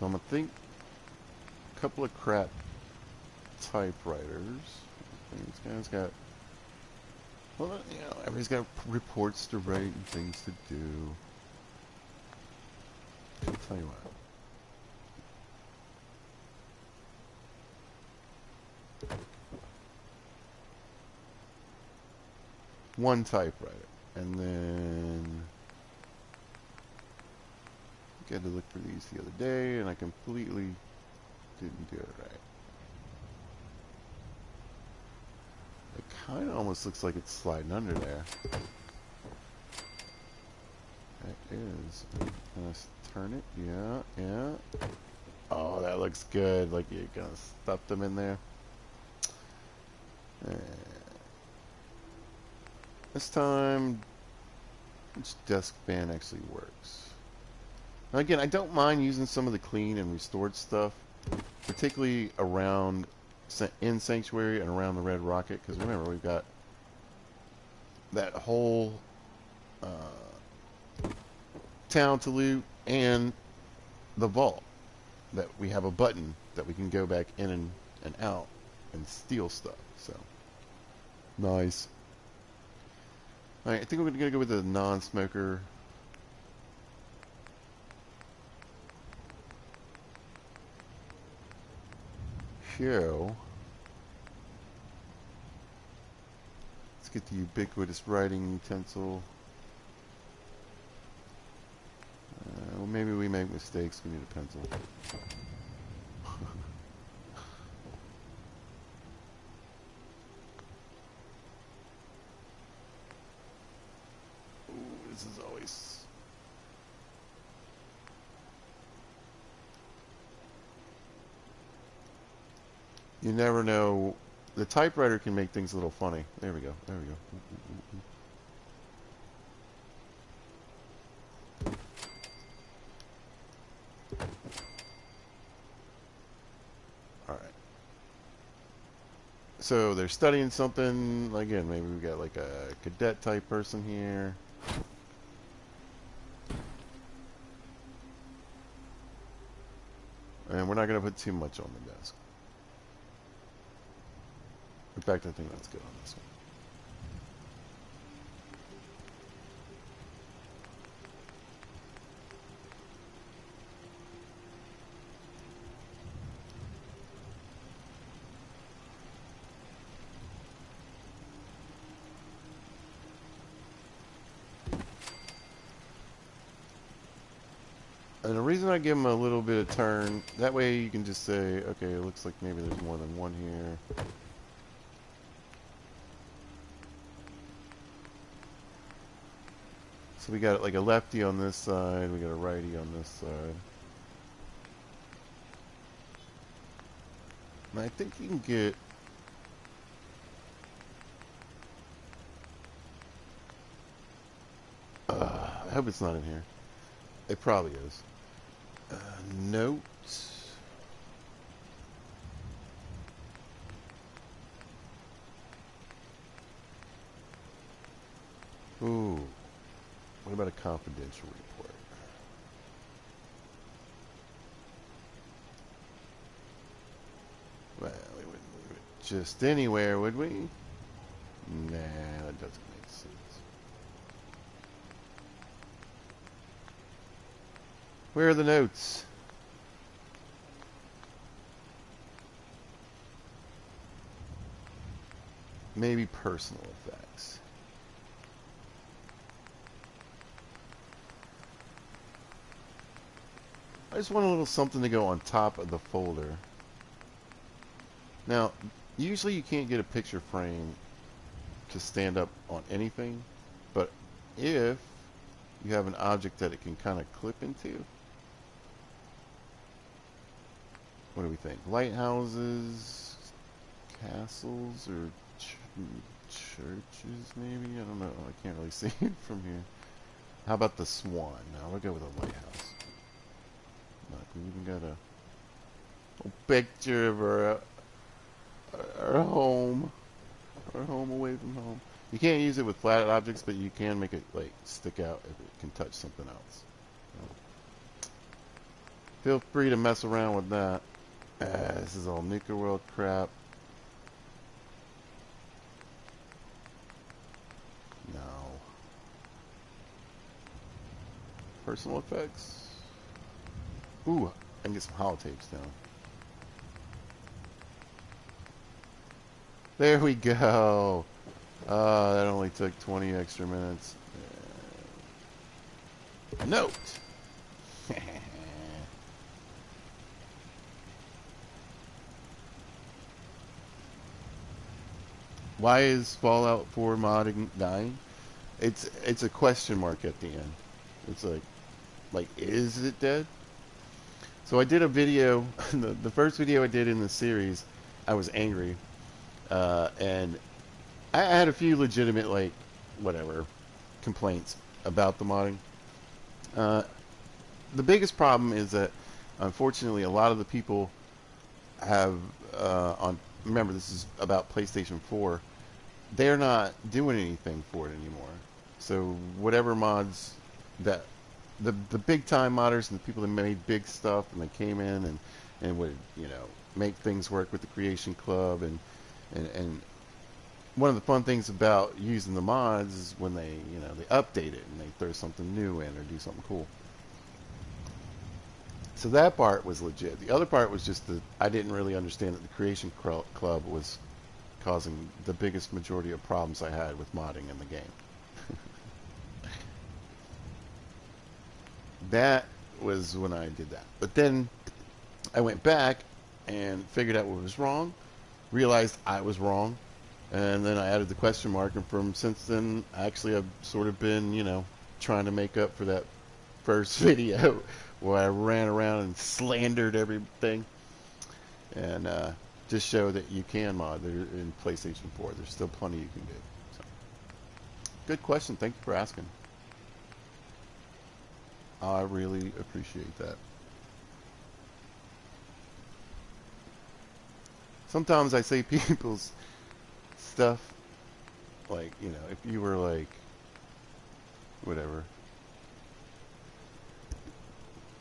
So I'm going to think a couple of crap typewriters. These guys got... Well, you know, everybody's got reports to write and things to do. I'll tell you what. One typewriter. And then... I had to look for these the other day, and I completely didn't do it right. It kind of almost looks like it's sliding under there. That is. Let's turn it. Yeah. Oh, that looks good. Like you're gonna stuff them in there. This time, which desk fan actually works? Now again, I don't mind using some of the clean and restored stuff, particularly around in Sanctuary and around the Red Rocket, because remember, we've got that whole town to loot and the vault that we have a button that we can go back in and out and steal stuff. So nice. All right, I think we're gonna go with the non-smoker. Let's get the ubiquitous writing utensil. Well, maybe we make mistakes. We need a pencil. Ooh, this is always... You never know. The typewriter can make things a little funny. There we go. Alright. So they're studying something. Again, maybe we got like a cadet type person here. And we're not going to put too much on the desk. In fact, I think that's good on this one. And the reason I give them a little bit of turn, that way you can just say, okay, it looks like maybe there's more than one here. So we got like a lefty on this side, we got a righty on this side. And I think you can get... I hope it's not in here. It probably is. Note. Ooh. What about a confidential report? Well, we wouldn't leave it just anywhere, would we? Nah, that doesn't make sense. Where are the notes? Maybe personal effects. I just want a little something to go on top of the folder. Now, usually you can't get a picture frame to stand up on anything, but if you have an object that it can kind of clip into, what do we think? Lighthouses, castles, or churches maybe? I don't know. I can't really see it from here. How about the swan? Now we'll go with a lighthouse. Look, we even got a little picture of our home. Our home away from home. You can't use it with flat objects, but you can make it like stick out if it can touch something else. Feel free to mess around with that. This is all Nuka World crap. No. Personal effects. Ooh, I can get some holotapes down. There we go. That only took 20 extra minutes. Note. Why is Fallout 4 modding dying? It's a question mark at the end. It's like is it dead? So I did a video, the first video I did in the series, I was angry, and I had a few legitimate, like, whatever, complaints about the modding. The biggest problem is that, unfortunately, a lot of the people have, remember this is about PlayStation 4, they're not doing anything for it anymore. So whatever mods that the big time modders and the people that made big stuff and they came in and would, you know, make things work with the Creation Club and one of the fun things about using the mods is when they, you know, they update it and they throw something new in or do something cool. So that part was legit. The other part was just that I didn't really understand that the Creation Club was causing the biggest majority of problems I had with modding in the game. That was when I did that. But then I went back and figured out what was wrong, realized I was wrong, and then I added the question mark, and from since then, actually I've sort of been, you know, trying to make up for that first video where I ran around and slandered everything, and just show that you can mod in PlayStation 4. There's still plenty you can do. So, good question. Thank you for asking. I really appreciate that. Sometimes I say people's stuff, like, you know, if you were like, whatever,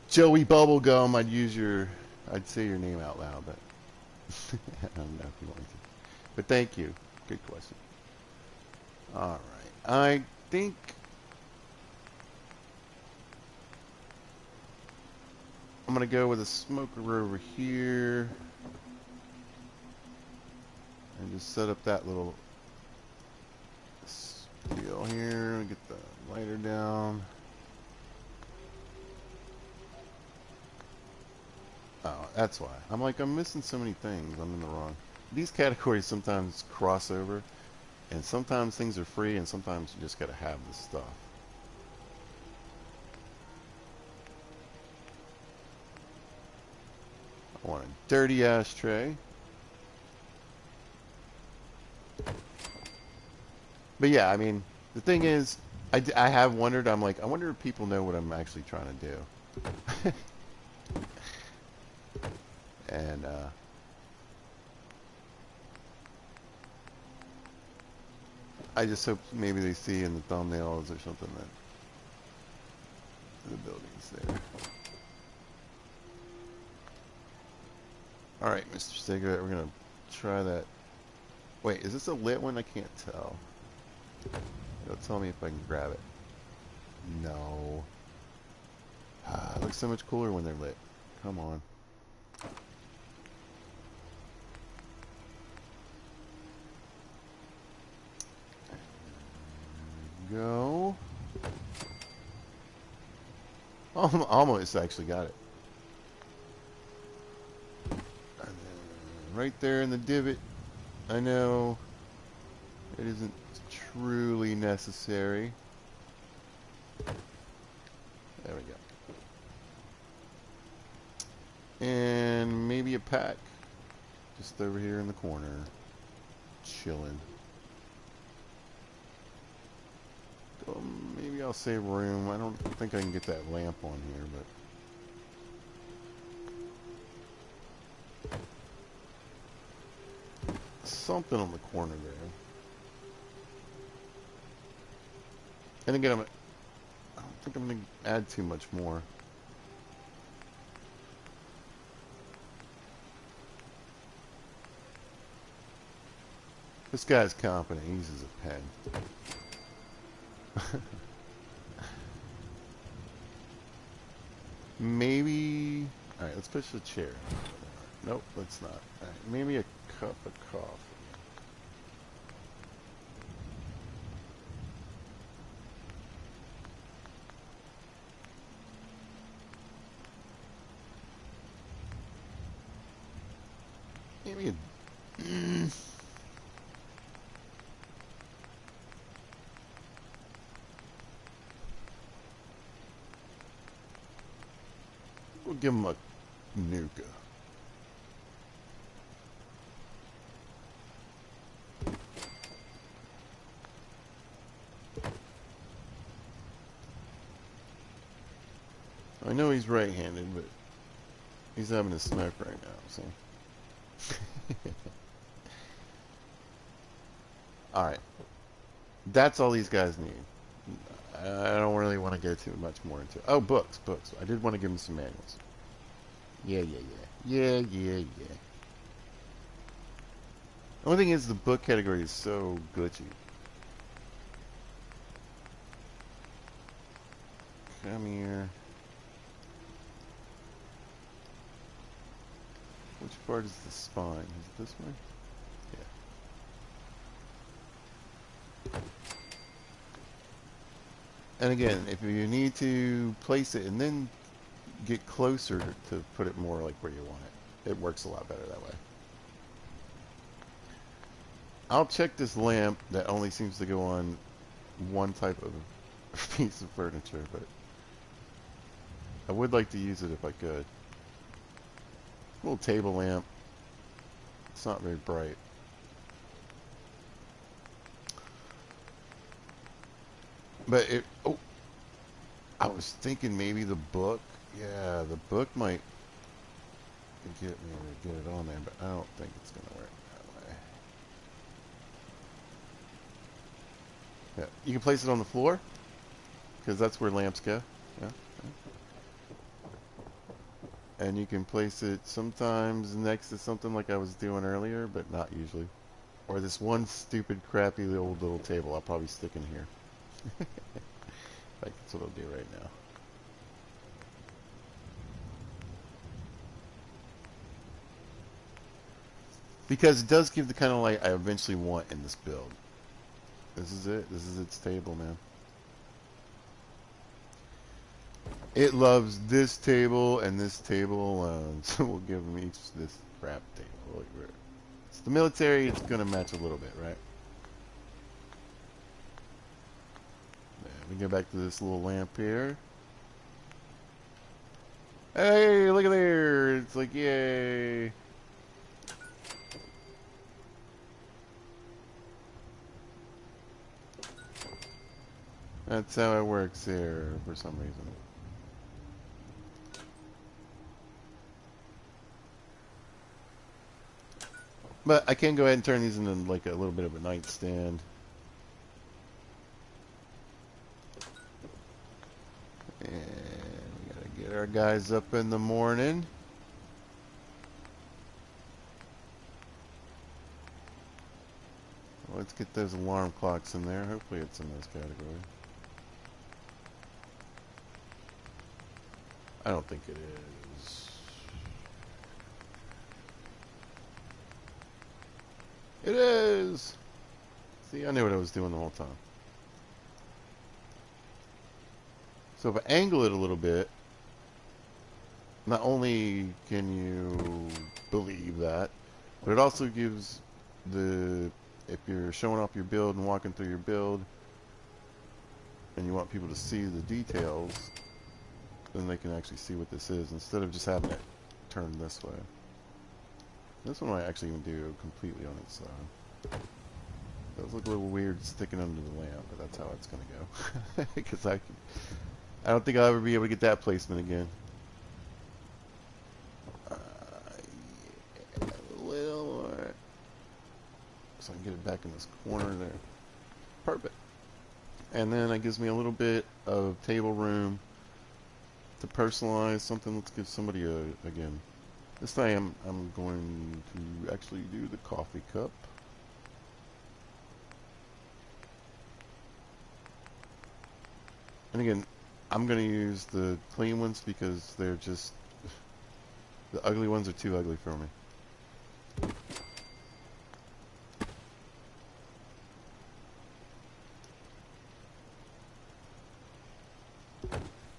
Joey Bubblegum, I'd say your name out loud, but I don't know if you want to. But thank you. Good question. Alright. I think I'm going to go with a smoker over here and just set up that little deal here. Get the lighter down. Oh, that's why. I'm like, I'm missing so many things. I'm in the wrong. These categories sometimes cross over, and sometimes things are free, and sometimes you just gotta have the stuff. I want a dirty ashtray. But yeah, I mean, the thing is, I have wondered, I'm like, I wonder if people know what I'm actually trying to do. And, I just hope maybe they see in the thumbnails or something that the building's there. Alright, Mr. Cigarette, we're gonna try that. Wait, is this a lit one? I can't tell. It'll tell me if I can grab it. No. It looks so much cooler when they're lit. Come on. Go. Almost actually got it. And then right there in the divot. I know it isn't truly necessary. There we go. And maybe a pack just over here in the corner, chilling. Maybe I'll save room. I don't think I can get that lamp on here, but something on the corner there. And again, I don't think I'm going to add too much more. This guy's competent. He uses a pen. Maybe... Alright, let's push the chair. Nope, let's not. Alright, maybe a cup of coffee. Maybe a... We'll give him a Nuka. I know he's right-handed, but he's having a smoke right now, so... Alright. That's all these guys need. I don't really want to go too much more into it. Oh, books. I did want to give them some manuals. Yeah. The only thing is the book category is so glitchy. Come here. Which part is the spine? Is it this way? Yeah. And again, if you need to place it and then get closer to put it more like where you want it, it works a lot better that way. I'll check this lamp that only seems to go on one type of piece of furniture, but I would like to use it if I could. Little table lamp. It's not very bright. But it... Oh! I was thinking maybe the book. Yeah, the book might get me to get it on there, but I don't think it's going to work that way. Yeah, you can place it on the floor, because that's where lamps go. Yeah. And you can place it sometimes next to something like I was doing earlier, but not usually. Or this one stupid, crappy little table I'll probably stick in here. Like, that's what I'll do right now. Because it does give the kind of light I eventually want in this build. This is it. This is its table, man. It loves this table and this table alone, so we'll give them each this crap table. It's the military, it's gonna match a little bit, right? We go back to this little lamp here. Hey, look at there! It's like, yay! That's how it works here, for some reason. But I can go ahead and turn these into like a little bit of a nightstand. And we gotta get our guys up in the morning. Let's get those alarm clocks in there. Hopefully it's in this category. I don't think it is. It is! See, I knew what I was doing the whole time. So if I angle it a little bit, not only can you believe that, but it also gives the, if you're showing off your build and walking through your build, and you want people to see the details, then they can actually see what this is, instead of just having it turned this way. This one might actually even do completely on its side. It does look a little weird sticking under the lamp, but that's how it's going to go. Because I don't think I'll ever be able to get that placement again. Yeah, a little more. So I can get it back in this corner there. Perfect. And then that gives me a little bit of table room to personalize something. Let's give somebody again. This time I'm going to actually do the coffee cup. And again, I'm going to use the clean ones because they're just, the ugly ones are too ugly for me.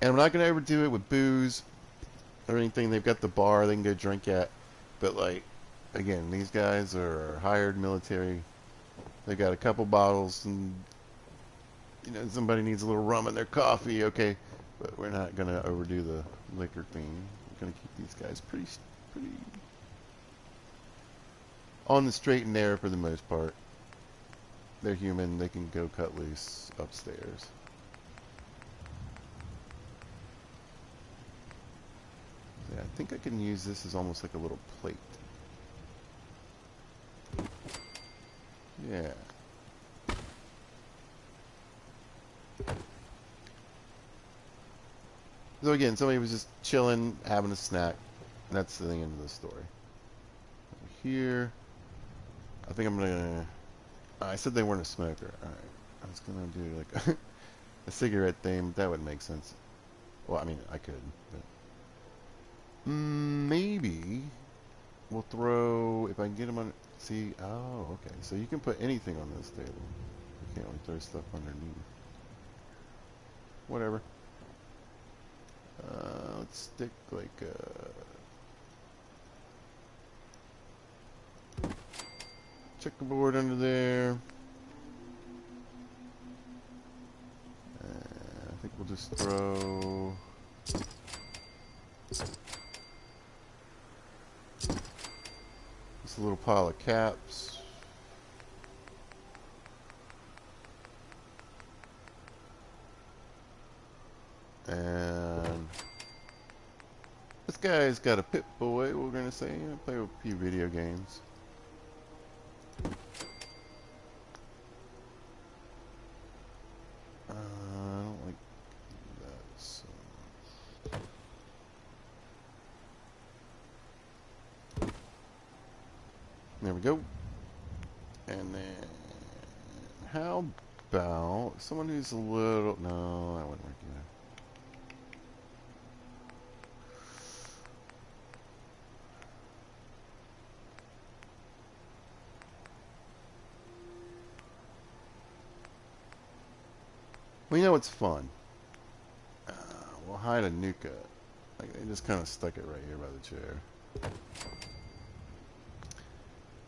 And I'm not going to ever do it with booze or anything. They've got the bar they can go drink at. But like, again, these guys are hired military. They got a couple bottles and, you know, somebody needs a little rum in their coffee, okay. But we're not going to overdo the liquor thing. We're going to keep these guys pretty on the straight and narrow for the most part. They're human. They can go cut loose upstairs. Yeah, I think I can use this as almost like a little plate. Yeah. So again, somebody was just chilling, having a snack, and that's the end of the story. Over here, I think I'm gonna. I said they weren't a smoker. All right, I was gonna do like a cigarette thing. But that wouldn't make sense. Well, I mean, I could, but maybe we'll throw if I can get them on. See, oh, okay. So you can put anything on this table. You can't really throw stuff underneath. Whatever. Let's stick like checkerboard under there. I think we'll just throw just a little pile of caps. And this guy's got a Pip-Boy, we're gonna say. Play with a few video games. I don't like that. So. There we go. And then, how about someone who's a little... No, that wouldn't work either. We know it's fun. We'll hide a nuka. Like, they just kind of stuck it right here by the chair.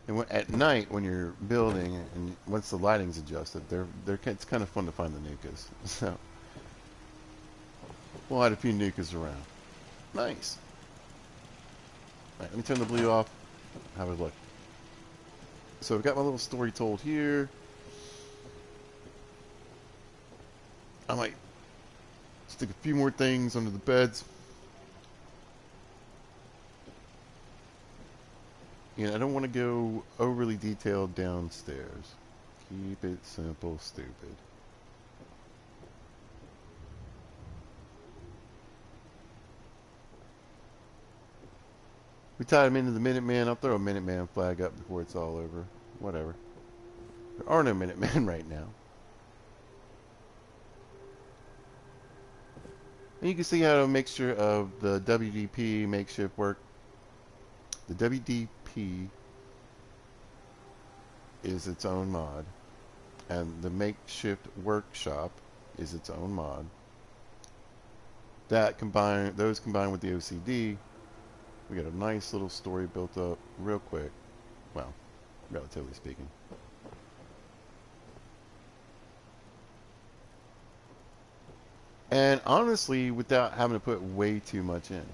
And at night, when you're building, and once the lighting's adjusted, it's kind of fun to find the nukas. So, we'll hide a few nukas around. Nice. Alright, let me turn the blue off. Have a look. So I've got my little story told here. I might stick a few more things under the beds. I don't want to go overly detailed downstairs. Keep it simple, stupid. We tied him into the Minuteman. I'll throw a Minuteman flag up before it's all over. Whatever. There are no Minutemen right now. And you can see how a mixture of the WDP makeshift work. The WDP is its own mod, and the makeshift workshop is its own mod. Those combined with the OCD, we got a nice little story built up real quick. Well, relatively speaking. And honestly, without having to put way too much in.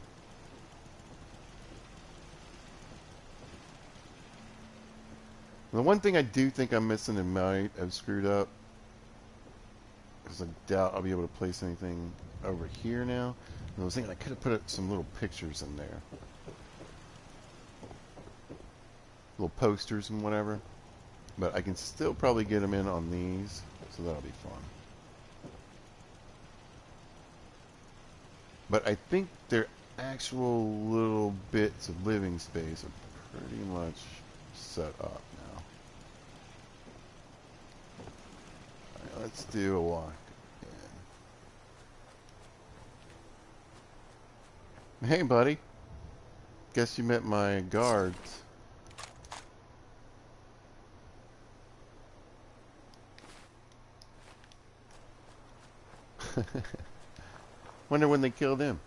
The one thing I do think I'm missing and might have screwed up, because I doubt I'll be able to place anything over here now. And I was thinking I could have put some little pictures in there. Little posters and whatever. But I can still probably get them in on these, so that'll be fun. But I think their actual little bits of living space are pretty much set up now. Alright, let's do a walk in. Hey, buddy. Guess you met my guards. Wonder when they killed him.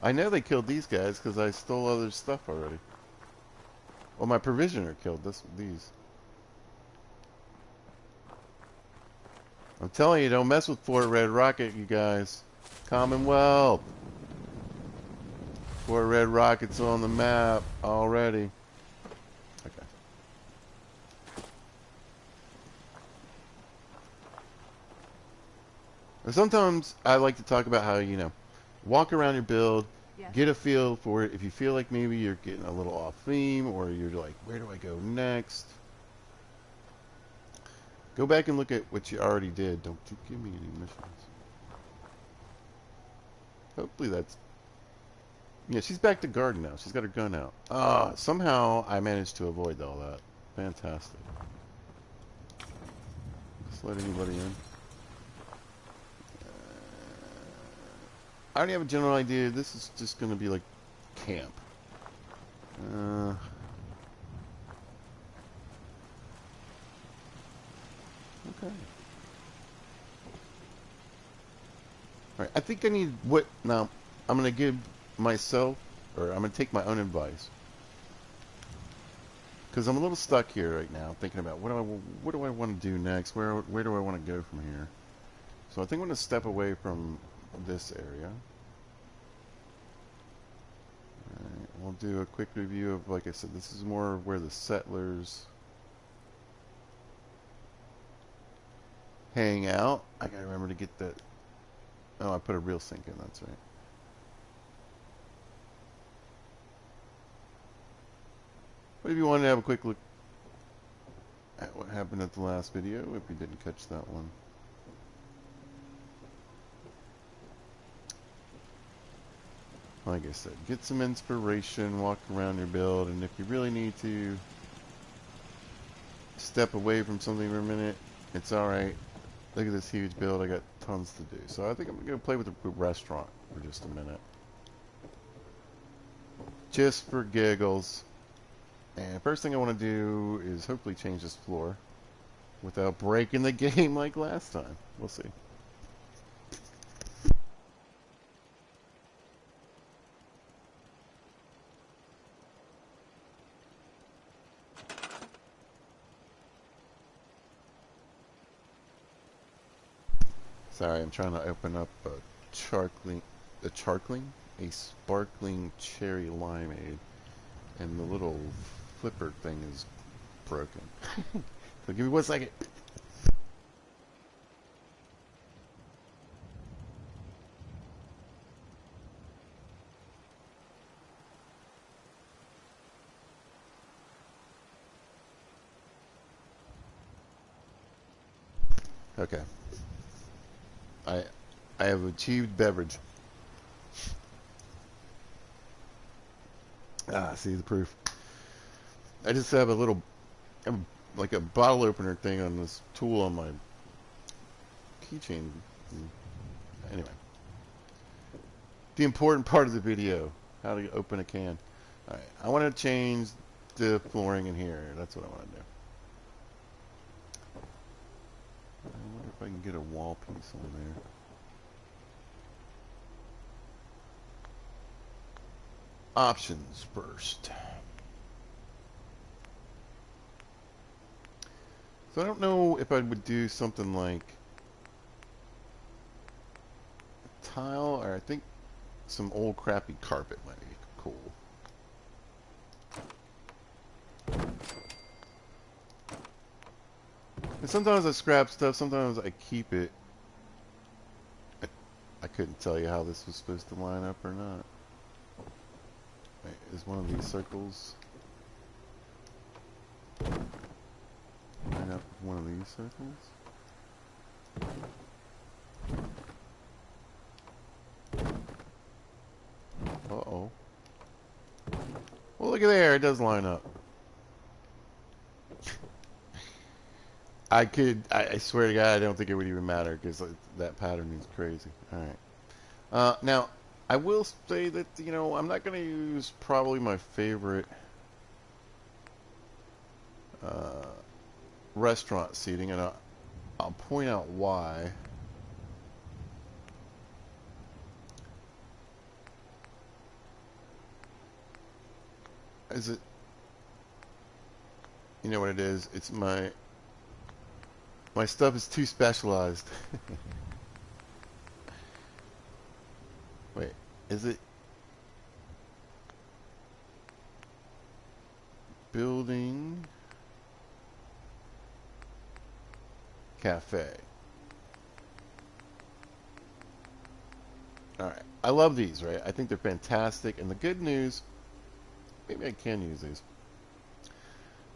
I know they killed these guys because I stole other stuff already. Well, my provisioner killed these. I'm telling you, don't mess with Fort Red Rocket, you guys. Commonwealth. Fort Red Rocket's on the map already. Okay. And sometimes I like to talk about how, walk around your build, get a feel for it. If you feel like maybe you're getting a little off theme, or you're like, where do I go next? Go back and look at what you already did. Don't you give me any missions. Hopefully that's... Yeah, she's back to garden now. She's got her gun out. Somehow I managed to avoid all that. Fantastic. Just let anybody in. I already have a general idea. This is just going to be like camp. Okay. Alright, I think I need what... Now, I'm going to give myself, or I'm going to take my own advice. Because I'm a little stuck here right now, thinking about what do I want to do next? Where do I want to go from here? So I think I'm going to step away from this area. Alright, we'll do a quick review of, like I said, this is more where the settlers hang out. I gotta remember to get that. Oh, I put a real sink in, that's right. But if you wanted to have a quick look at what happened at the last video, if you didn't catch that one. Like I said, get some inspiration, walk around your build, and if you really need to step away from something for a minute, it's alright. Look at this huge build, I got tons to do. So I think I'm going to play with the restaurant for just a minute. Just for giggles. And first thing I want to do is hopefully change this floor without breaking the game like last time. We'll see. Sorry, I'm trying to open up a sparkling cherry limeade, and the little flipper thing is broken. So give me 1 second. Okay. I I have achieved beverage. Ah, see the proof. I just have a little, like a bottle opener thing on this tool on my keychain. Anyway, the important part of the video: how to open a can. All right, I want to change the flooring in here. That's what I want to do. I wonder if I can get a wall piece on there. Options first. So I don't know if I would do something like tile, or I think some old crappy carpet might be cool. And sometimes I scrap stuff, sometimes I keep it. I couldn't tell you how this was supposed to line up or not. Wait, is one of these circles line up with one of these circles? Uh-oh. Well, look at there, it does line up. I swear to God, I don't think it would even matter, because that pattern is crazy. Alright. Now, I will say that, you know, I'm not going to use probably my favorite restaurant seating, and I'll point out why. Is it, you know what it is? It's my stuff is too specialized. Wait, is it building cafe? Alright, I love these, right? I think they're fantastic, and the good news, maybe I can use these,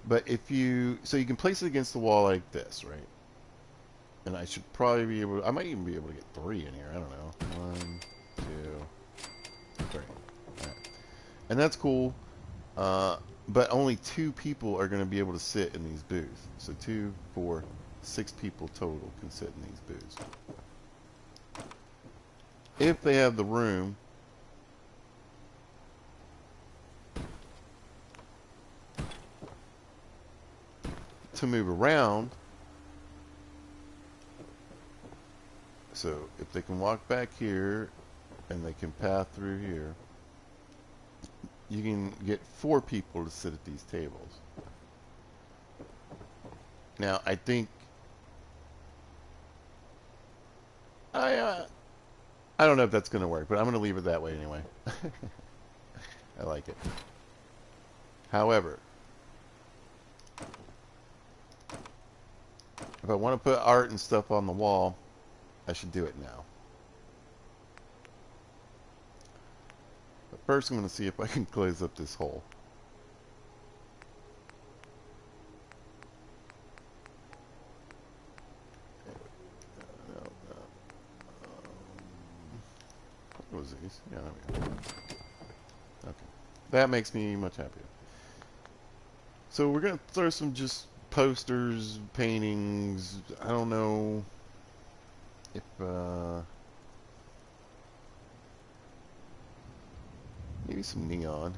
but if you, so you can place it against the wall like this, right? And I should probably be able to, I might even be able to get 3 in here, I don't know. 1, 2, 3. Alright. And that's cool, but only 2 people are going to be able to sit in these booths. So 2, 4, 6 people total can sit in these booths. If they have the room to move around, so if they can walk back here and they can path through here, you can get 4 people to sit at these tables. Now, I think I don't know if that's going to work, but I'm going to leave it that way anyway. I like it. However, if I want to put art and stuff on the wall, I should do it now. But first I'm going to see if I can close up this hole. What was these? Yeah, there we go. Okay. That makes me much happier. So we're going to throw some just posters, paintings. I don't know if maybe some neon.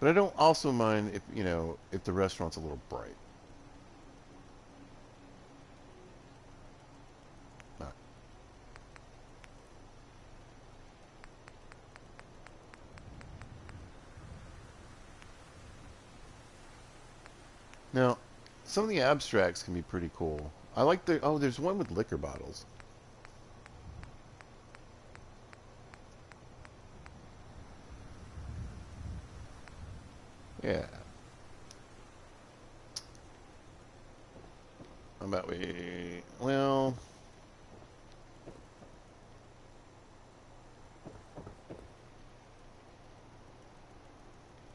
But I don't also mind if, you know, if the restaurant's a little bright. Right. Now, some of the abstracts can be pretty cool. I like the... Oh, there's one with liquor bottles. Yeah. How about we... Well...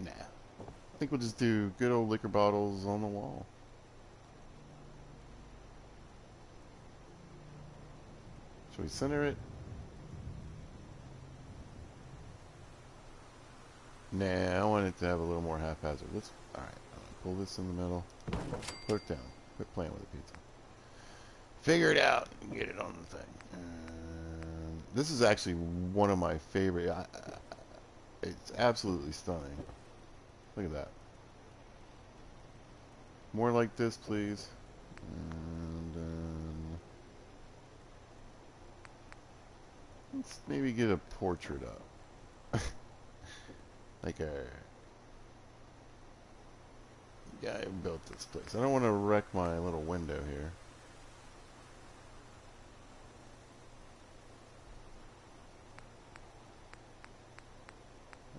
Nah. I think we'll just do good old liquor bottles on the wall. Should we center it? Nah, I want it to have a little more haphazard. Let's... Alright, pull this in the middle. Put it down. Quit playing with the pizza. Figure it out and get it on the thing. And this is actually one of my favorite. It's absolutely stunning. Look at that. More like this, please. And let's maybe get a portrait up. Like a guy who built this place. I don't want to wreck my little window here.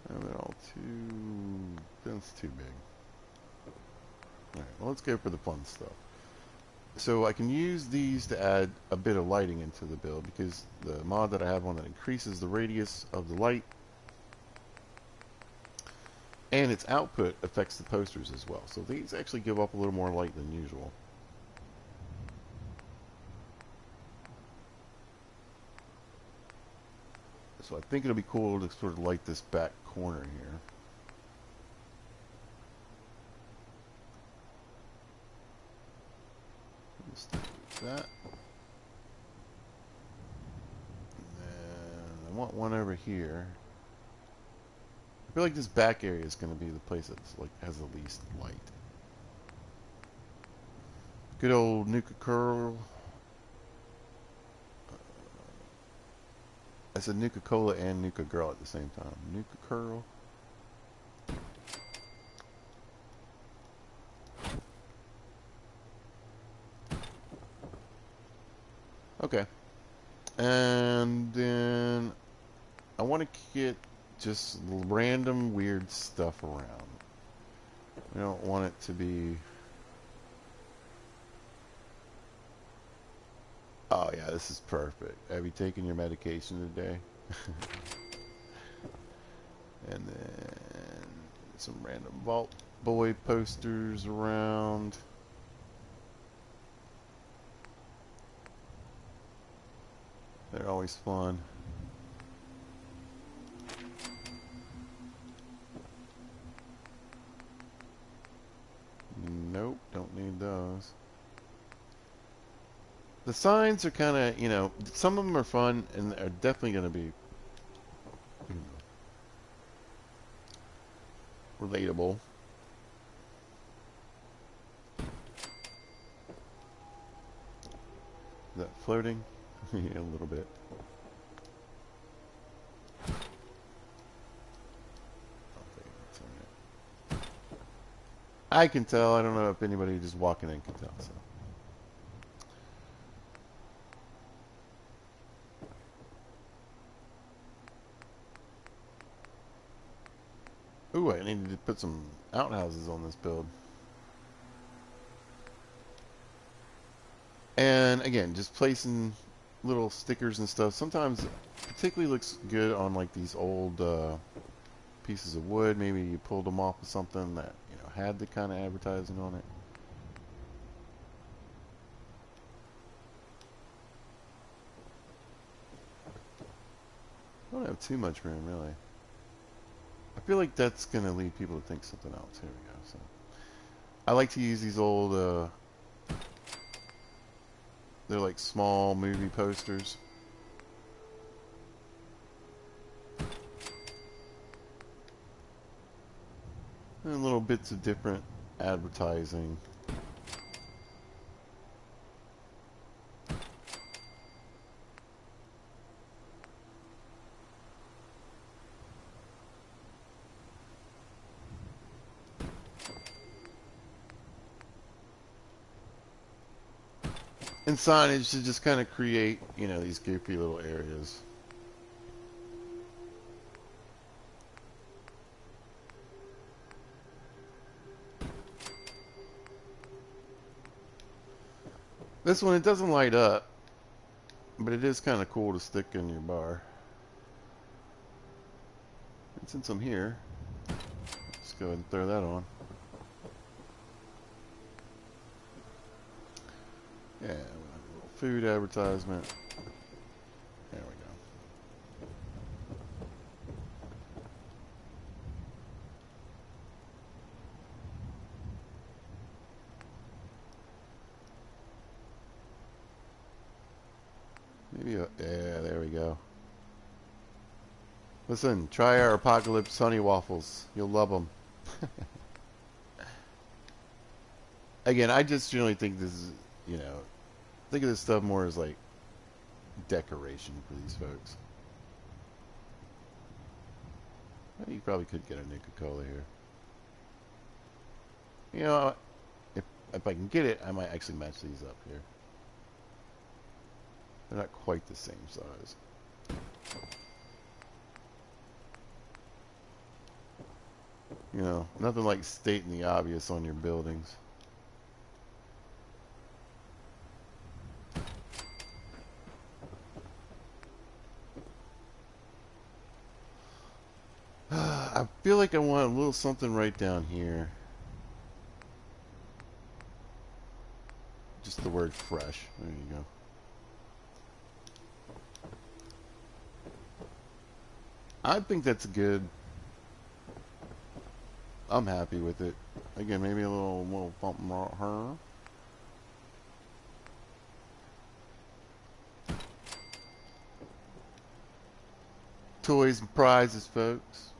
They're all too... That's too big. Alright, well, let's go for the fun stuff. So I can use these to add a bit of lighting into the build, because the mod that I have on that increases the radius of the light, and its output affects the posters as well. So these actually give up a little more light than usual. So I think it'll be cool to sort of light this back corner here. Just do that. And then I want one over here. I feel like this back area is going to be the place that's like has the least light. Good old Nuka Curl. I said Nuka Cola and Nuka Girl at the same time. Nuka Curl. Okay. And then I want to get just random weird stuff around. I don't want it to be... Oh yeah, this is perfect. Have you taken your medication today? And then some random Vault Boy posters around. They're always fun. Nope, don't need those. The signs are kind of, you know, some of them are fun and are definitely going to be relatable. Is that floating? Yeah, a little bit. I can tell. I don't know if anybody just walking in can tell. So. Ooh, I needed to put some outhouses on this build. And again, just placing little stickers and stuff. Sometimes particularly looks good on like these old pieces of wood. Maybe you pulled them off of something that, you know, had the kind of advertising on it. I don't have too much room, really. I feel like that's going to lead people to think something else. Here we go. So, I like to use these old, they're like small movie posters. And little bits of different advertising. And signage to just kind of create, you know, these goofy little areas. This one, it doesn't light up, but it is kind of cool to stick in your bar. And since I'm here, let's go ahead and throw that on. Yeah, a little food advertisement. There we go. Maybe yeah, there we go. Listen, try our Apocalypse Honey Waffles. You'll love them. Again, I just generally think this is, you know, think of this stuff more as like decoration for these folks. Well, you probably could get a Nuka-Cola here. You know, if I can get it, I might actually match these up here. They're not quite the same size. You know, nothing like stating the obvious on your buildings. I feel like I want a little something right down here. Just the word fresh. There you go. I think that's good. I'm happy with it. Again, maybe a little something right here. Toys and prizes, folks.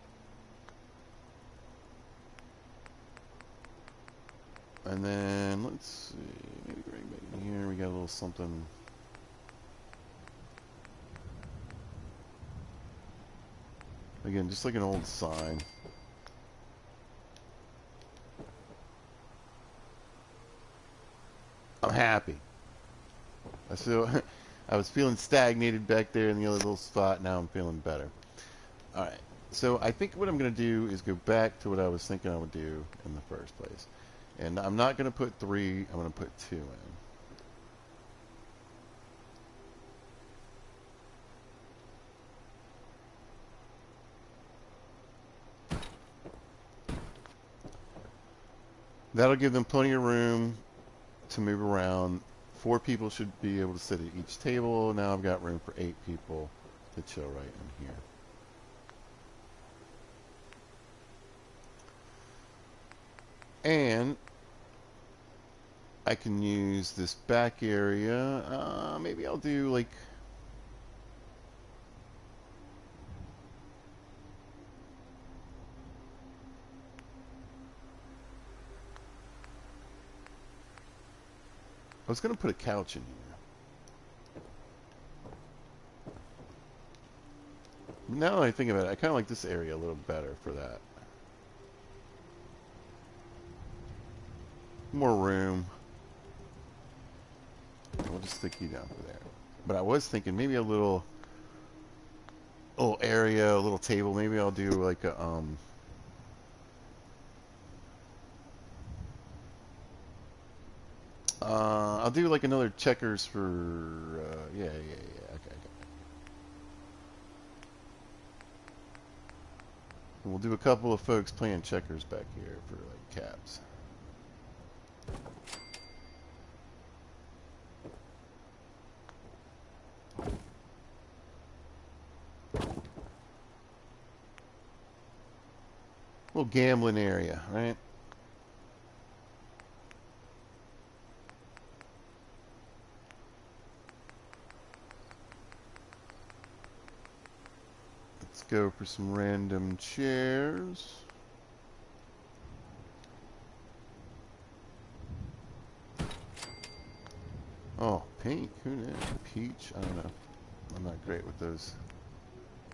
And then let's see, maybe right back in here we got a little something. Again, just like an old sign. I'm happy. I was feeling stagnated back there in the other little spot. Now I'm feeling better. All right. So I think what I'm going to do is go back to what I was thinking I would do in the first place. And I'm not going to put 3. I'm going to put 2 in. That'll give them plenty of room to move around. 4 people should be able to sit at each table. Now I've got room for 8 people to chill right in here. And I can use this back area. Maybe I'll do like... I was going to put a couch in here. But now that I think about it, I kind of like this area a little better for that. More room. We'll just stick you down there. But I was thinking maybe a little area, a little table. Maybe I'll do like a I'll do like another checkers for yeah. Okay. And we'll do a couple of folks playing checkers back here for like caps. Little gambling area, right? Let's go for some random chairs. Oh, pink. Who knew? Peach. I don't know. I'm not great with those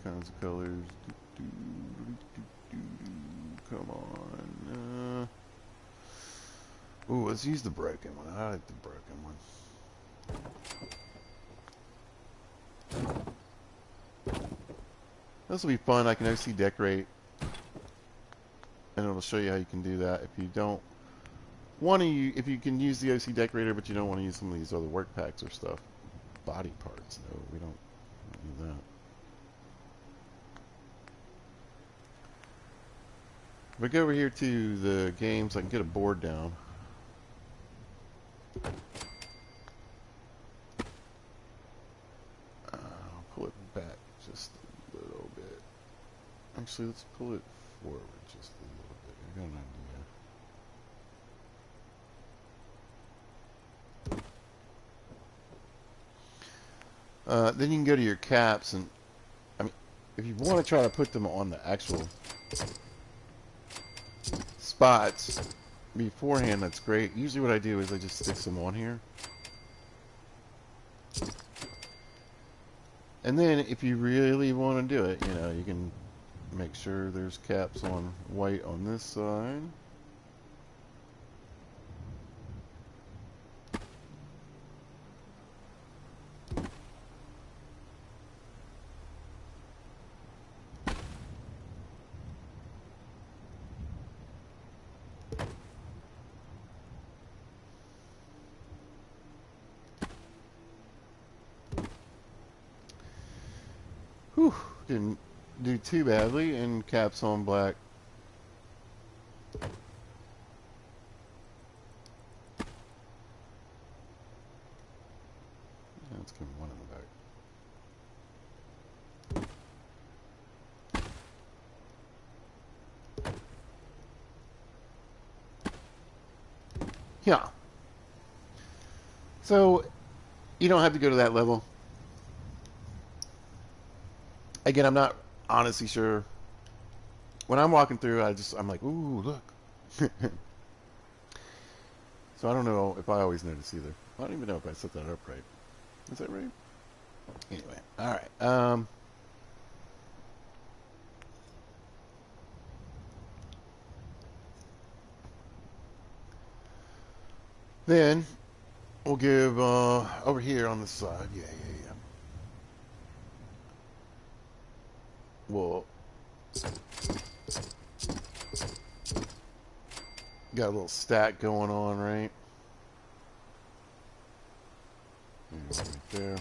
kinds of colors. Come on. Ooh, let's use the broken one. I like the broken one. This will be fun. I can OC decorate, and it'll show you how you can do that. If you don't want to, if you can use the OC decorator, but you don't want to use some of these other work packs or stuff, body parts. No, we don't do that. If I go over here to the games, I can get a board down. I'll pull it back just a little bit. Actually, let's pull it forward just a little bit. I got an idea. Then you can go to your caps, and I mean, if you want to try to put them on the actual spots beforehand, that's great. Usually what I do is I just stick some on here. And then if you really want to do it, you know, you can make sure there's caps on white on this side. Whew, didn't do too badly, and caps on black. Let's give him one in the back. Yeah. So, you don't have to go to that level. Again, I'm not honestly sure. When I'm walking through, I'm like, ooh, look. So I don't know if I always notice either. I don't even know if I set that up right. Is that right? Anyway, all right. Then we'll give over here on the side. Yeah. Well, got a little stack going on, right? Right there.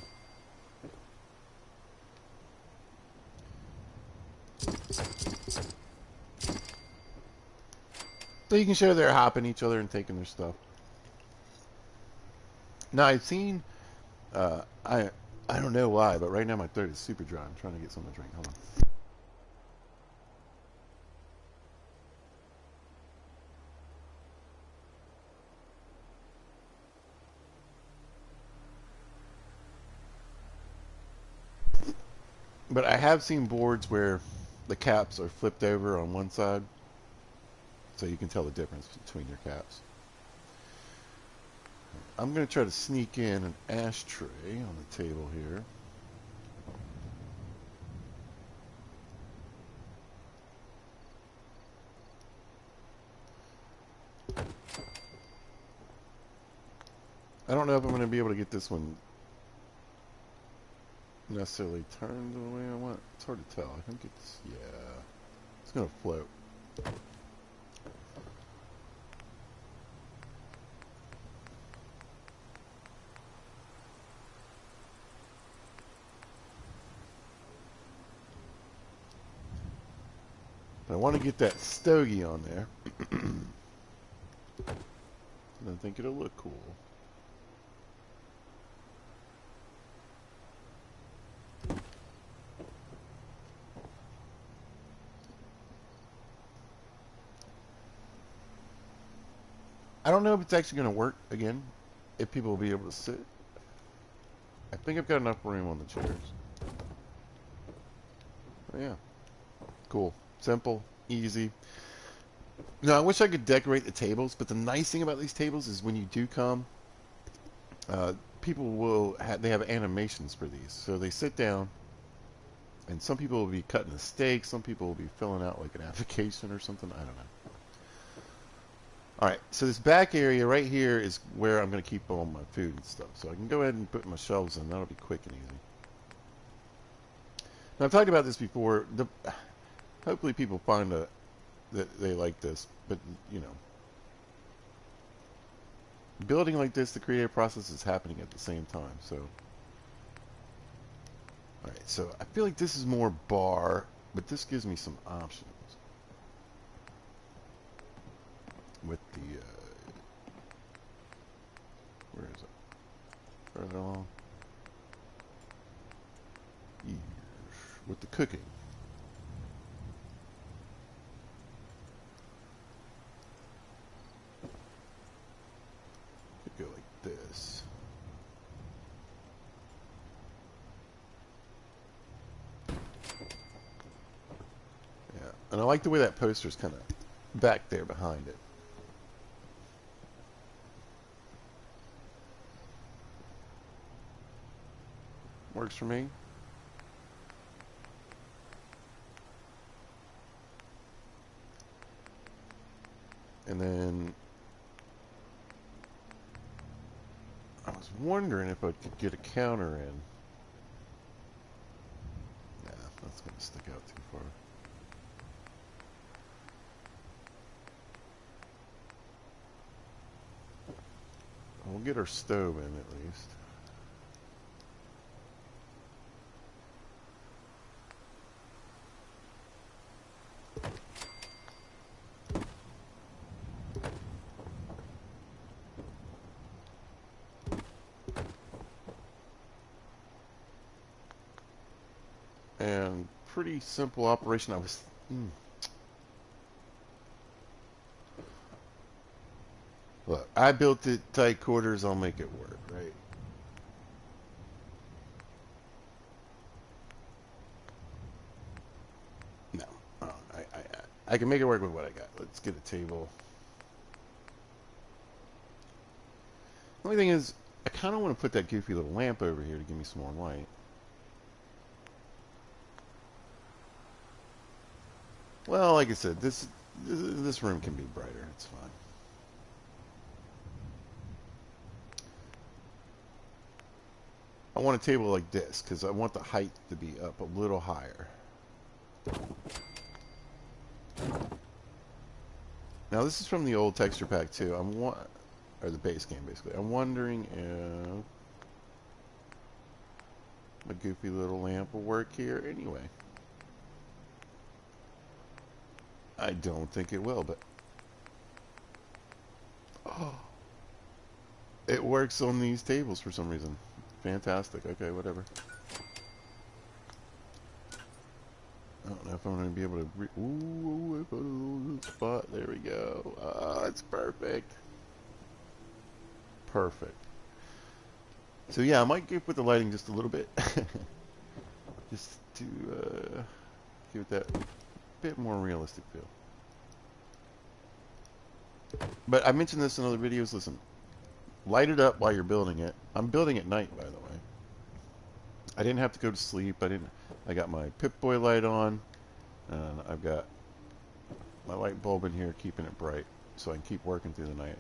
So you can show they're hopping each other and taking their stuff. Now I've seen, I don't know why, but right now my throat is super dry. I'm trying to get something to drink. Hold on. But I have seen boards where the caps are flipped over on one side, so you can tell the difference between your caps. I'm going to try to sneak in an ashtray on the table here. I don't know if I'm going to be able to get this one necessarily turned the way I want. It's hard to tell. I think it's, yeah, it's going to float. But I want to get that stogie on there. And I think it'll look cool. I don't know if it's actually going to work again, if people will be able to sit. I think I've got enough room on the chairs. But yeah, cool, simple, easy. Now I wish I could decorate the tables, but the nice thing about these tables is when you do come, people will they have animations for these. So they sit down, and some people will be cutting a steak, some people will be filling out like an application or something. I don't know. Alright, so this back area right here is where I'm going to keep all my food and stuff. So I can go ahead and put my shelves in. That'll be quick and easy. Now, I've talked about this before. Hopefully people find that they like this. But, you know, building like this, the creative process is happening at the same time. So, alright, so I feel like this is more bar, but this gives me some options. With the, where is it? Further along? Yes. With the cooking. Could go like this. Yeah, and I like the way that poster's kind of back there behind it. Works for me. And then I was wondering if I could get a counter in. Nah, that's going to stick out too far. We'll get our stove in at least. And pretty simple operation. I was look, I built it tight quarters, I'll make it work, right? No. I can make it work with what I got. Let's get a table. The only thing is, I kind of want to put that goofy little lamp over here to give me some more light. Well, like I said, this room can be brighter. It's fine. I want a table like this because I want the height to be up a little higher. Now this is from the old texture pack too. Or the base game basically. I'm wondering if a goofy little lamp will work here anyway. I don't think it will, but oh, it works on these tables for some reason. Fantastic. Okay, whatever. I don't know if I'm going to be able to... Ooh, I put a little spot. There we go. Oh, it's perfect. Perfect. So yeah, I might give with the lighting just a little bit. Just to give it that bit more realistic feel. But I mentioned this in other videos. Listen, light it up while you're building it. I'm building at night, by the way. I didn't have to go to sleep. I got my Pip-Boy light on, and I've got my light bulb in here keeping it bright so I can keep working through the night.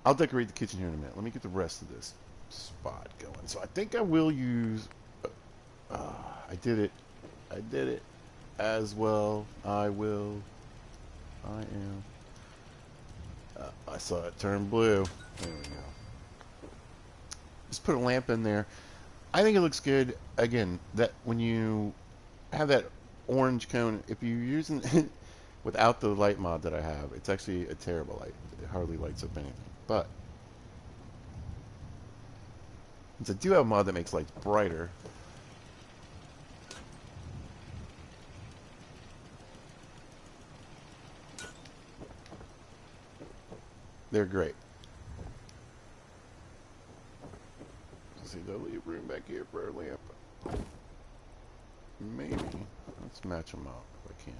I'll decorate the kitchen here in a minute. Let me get the rest of this spot going. So I think I will use... I did it. I did it as well. I will. I am. I saw it turn blue. There we go. Just put a lamp in there. I think it looks good. Again, that when you have that orange cone, if you're using it without the light mod that I have, it's actually a terrible light. It hardly lights up anything. But since I do have a mod that makes lights brighter, they're great. Let's see, they'll leave room back here for our lamp. Maybe. Let's match them up if I can.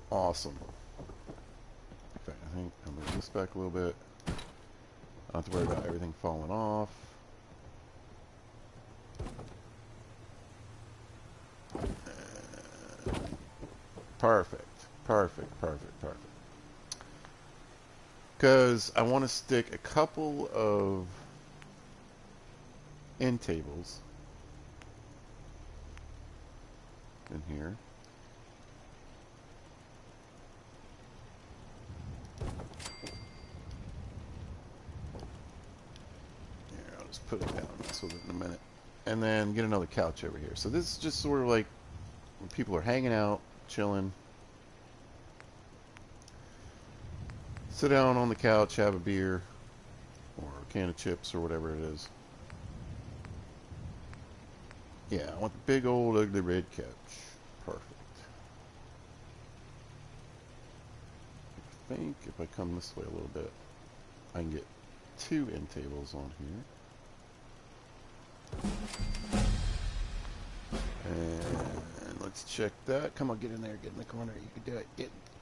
Awesome. In fact, I think I'll move this back a little bit. I don't have to worry about everything falling off. Perfect. Perfect. Perfect. Perfect. Because I want to stick a couple of end tables in here. Here, I'll just put it down, mess with it in a minute. And then get another couch over here. So this is just sort of like when people are hanging out, chilling. Sit down on the couch, have a beer, or a can of chips, or whatever it is. Yeah, I want the big old ugly red couch. Perfect. I think if I come this way a little bit, I can get 2 end tables on here. And let's check that. Come on, get in there. Get in the corner. You can do it.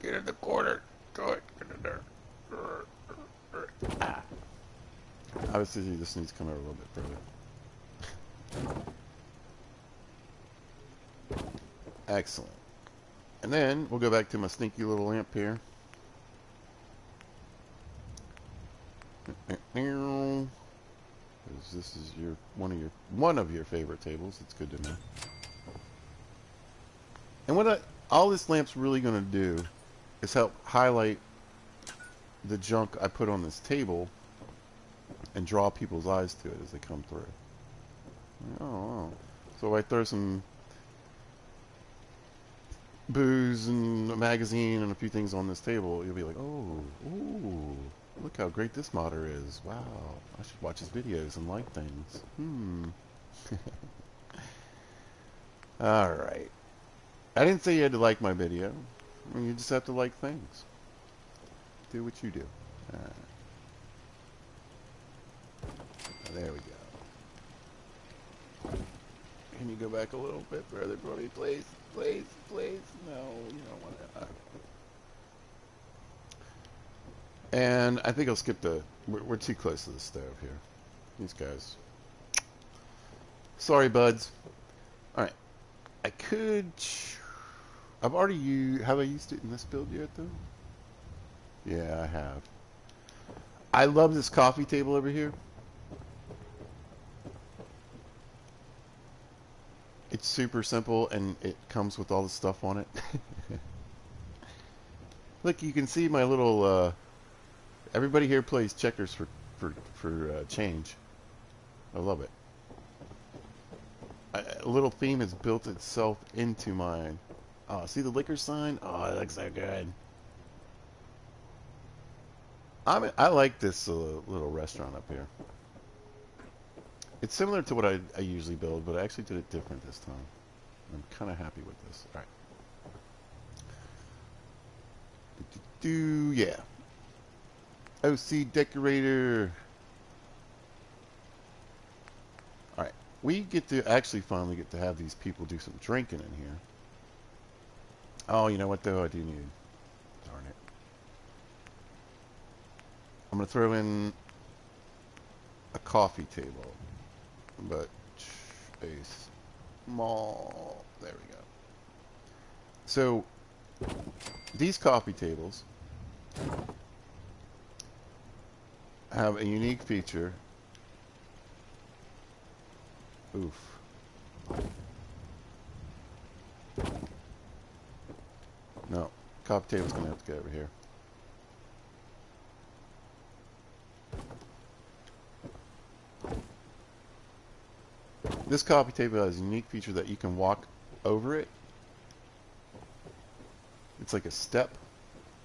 Get in the corner. Go ahead. Get in there. Ah. Obviously, this needs to come out a little bit further. Excellent. And then we'll go back to my sneaky little lamp here. This is one of your favorite tables. It's good to know. And what all this lamp's really going to do is help highlight the junk I put on this table and draw people's eyes to it as they come through. Oh. So I throw some booze and a magazine and a few things on this table, you'll be like, oh, ooh, look how great this modder is. Wow, I should watch his videos and like things. Alright. I didn't say you had to like my video. I mean, you just have to like things. Do what you do. Alright. There we go. Can you go back a little bit further for me, please? Please, please. No, you don't want to. And I think I'll skip the... We're too close to the stove here. These guys. Sorry, buds. Alright. I could... I've already used... Have I used it in this build yet, though? Yeah, I have. I love this coffee table over here. It's super simple, and it comes with all the stuff on it. Look, you can see my little... everybody here plays checkers for change. I love it. A little theme has built itself into mine. Oh, see the liquor sign? Oh, it looks so good. I like this little restaurant up here. It's similar to what I usually build, but I actually did it different this time. I'm kind of happy with this. All right. Yeah. OC decorator. All right. We get to actually finally get to have these people do some drinking in here. Oh, you know what though? I do need. Darn it. I'm gonna throw in a coffee table, but a small. There we go. So these coffee tables have a unique feature. Oof. No, coffee table's gonna have to go over here. This coffee table has a unique feature that you can walk over it. It's like a step.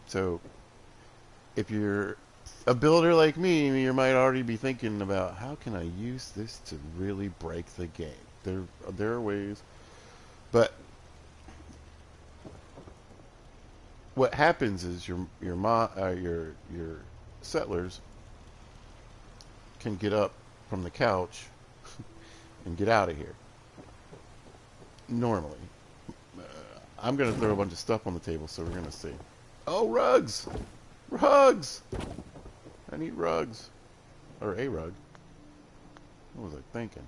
So if you're a builder like me, you might already be thinking about how can I use this to really break the game. There are ways, but what happens is your settlers can get up from the couch and get out of here. Normally, I'm gonna throw a bunch of stuff on the table, so we're gonna see. Oh, rugs, rugs! I need rugs, or a rug. What was I thinking?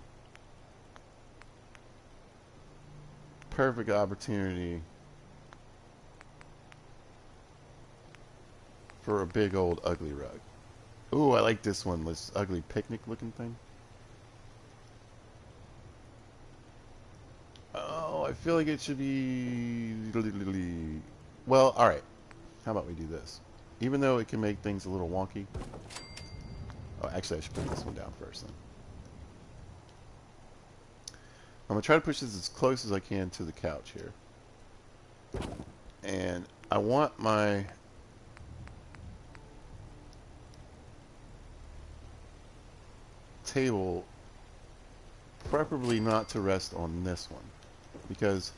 Perfect opportunity for a big old ugly rug. Ooh, I like this one. This ugly picnic looking thing. Oh, I feel like it should be... Well, alright. How about we do this? Even though it can make things a little wonky. Oh, actually, I should put this one down first then. I'm going to try to push this as close as I can to the couch here. And I want my... table preferably not to rest on this one, because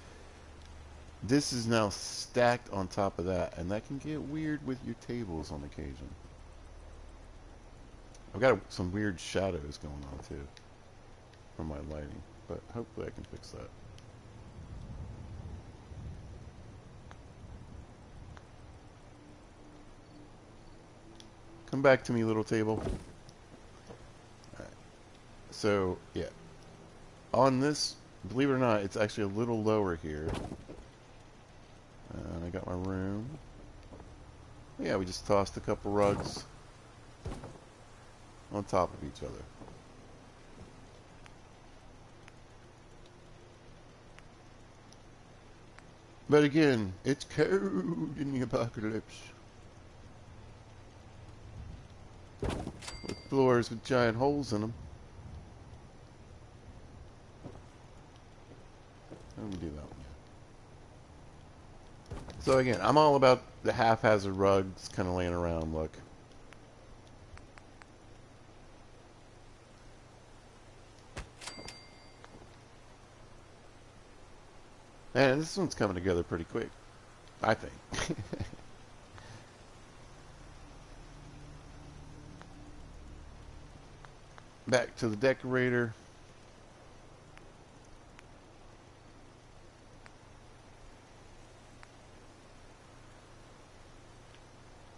this is now stacked on top of that, and that can get weird with your tables on occasion. I've got some weird shadows going on too from my lighting, but hopefully I can fix that. Come back to me, little table. Alright. So, yeah. On this, believe it or not, it's actually a little lower here. And I got my room. Yeah, we just tossed a couple rugs on top of each other. But again, it's cold in the apocalypse. With floors with giant holes in them. How do we do that one? So again, I'm all about the haphazard rugs kind of laying around look. And this one's coming together pretty quick, I think. Back to the decorator.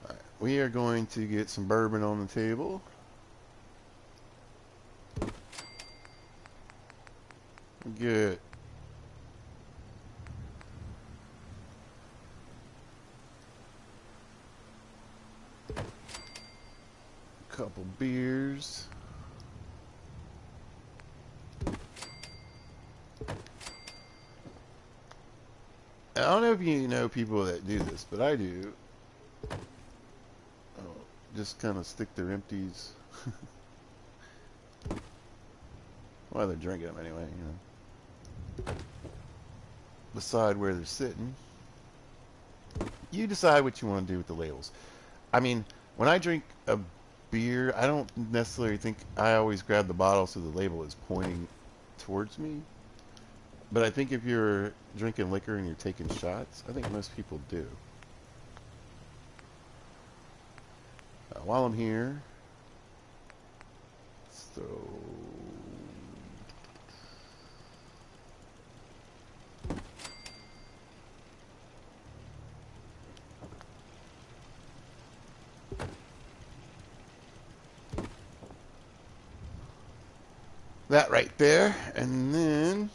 All right, we are going to get some bourbon on the table. Get a couple beers. I don't know if you know people that do this, but I do. Oh, just kind of stick their empties. While they're drinking them anyway, you know. Beside where they're sitting. You decide what you want to do with the labels. I mean, when I drink a beer, I don't necessarily think I always grab the bottle so the label is pointing towards me. But I think if you're drinking liquor and you're taking shots, I think most people do. While I'm here, so that right there, and then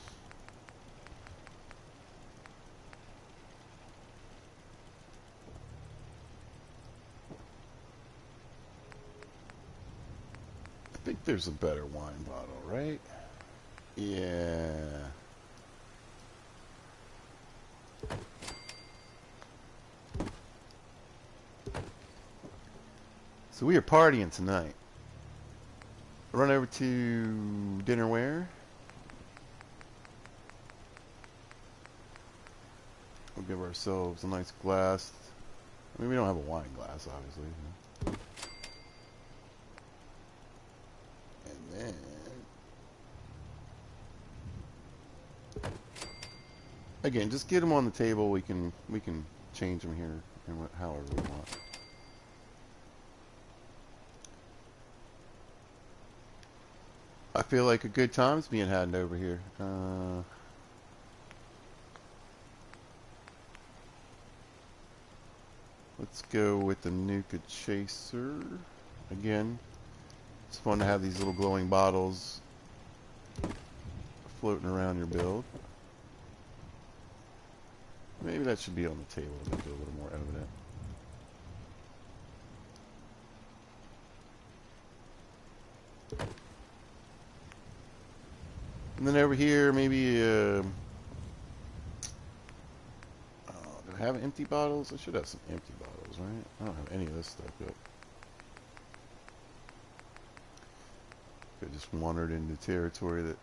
I think there's a better wine bottle, right? Yeah. So we are partying tonight. Run over to dinnerware. We'll give ourselves a nice glass. I mean, we don't have a wine glass, obviously. And then again, just get them on the table. We can change them here and however we want. I feel like a good time's being had over here. Let's go with the Nuka Chaser. Again, it's fun to have these little glowing bottles floating around your build. Maybe that should be on the table to make it a little more evident. And then over here, maybe, oh, do I have empty bottles? I should have some empty bottles, right? I don't have any of this stuff yet. I just wandered into territory that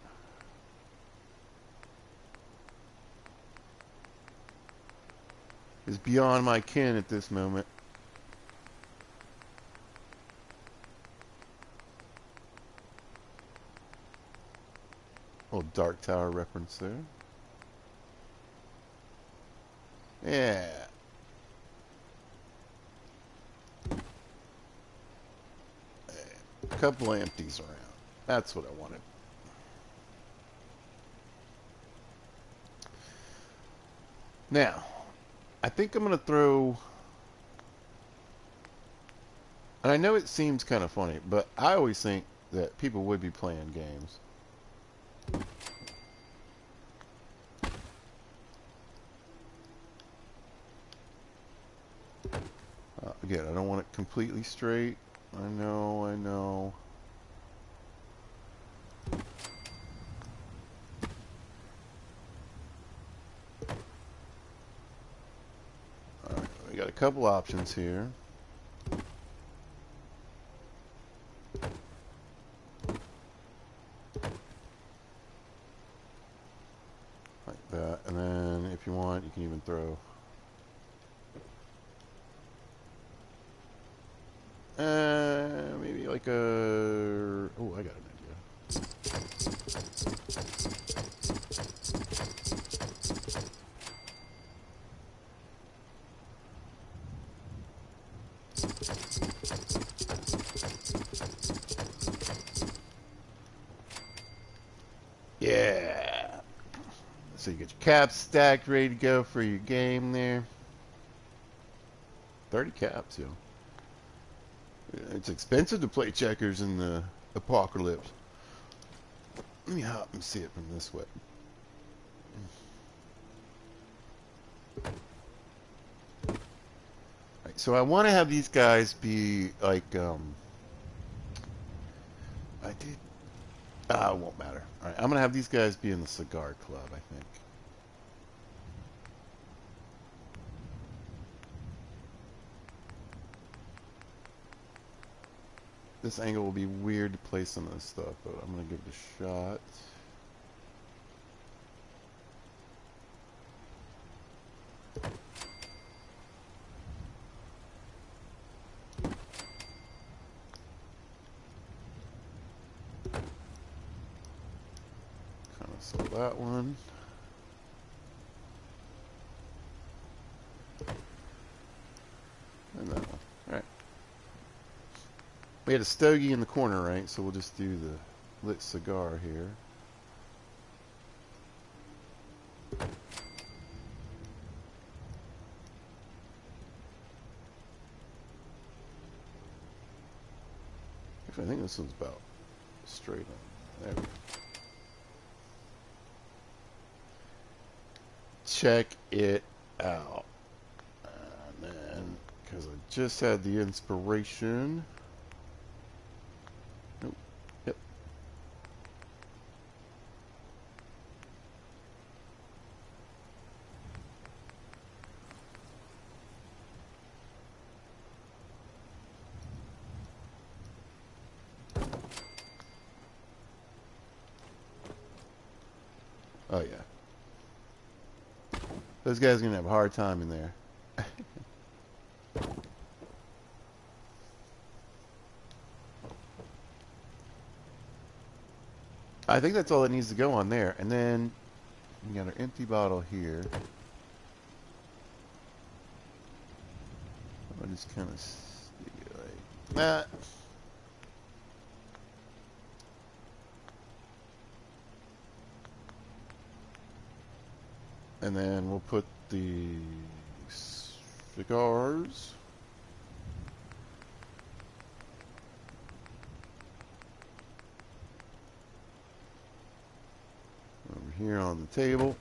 is beyond my ken at this moment. Little Dark Tower reference there. Yeah. A couple empties around. That's what I wanted. Now, I think I'm going to throw... And I know it seems kind of funny, but I always think that people would be playing games. Again, I don't want it completely straight. I know, I know. Alright, we got a couple options here. Like that, and then if you want, you can even throw... maybe like a... Oh, I got an idea. Yeah. So you get your caps stacked, ready to go for your game there. 30 caps, yo. It's expensive to play checkers in the apocalypse. Let me hop and see it from this way. Right, so I want to have these guys be like, I did, it won't matter. Alright, I'm going to have these guys be in the cigar club, I think. This angle will be weird to place some of this stuff, but I'm going to give it a shot. Kind of saw that one. And that one. Alright. We had a stogie in the corner, right? So we'll just do the lit cigar here. Actually, I think this one's about straight on. There we go. Check it out. And then, because I just had the inspiration. Nope. Yep. Oh, yeah. Those guys are going to have a hard time in there. I think that's all that needs to go on there. And then we got our empty bottle here. I'll just kind of stick it like that. And then we'll put the cigars over here on the table.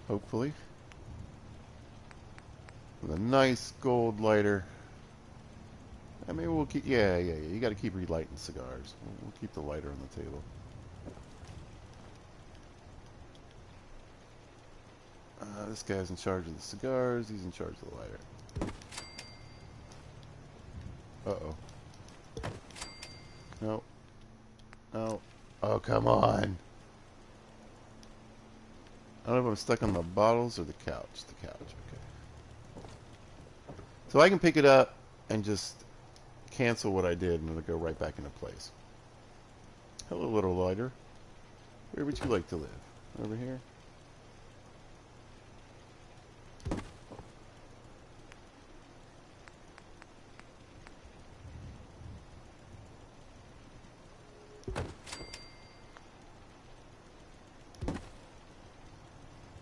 Hopefully. With a nice gold lighter I mean, we'll keep. Yeah. You got to keep relighting cigars. We'll keep the lighter on the table. This guy's in charge of the cigars. He's in charge of the lighter. Uh-oh. No. No. Oh, come on. I don't know if I'm stuck on the bottles or the couch. The couch, okay. So I can pick it up and just cancel what I did and it'll go right back into place. Hello, little lighter. Where would you like to live? Over here?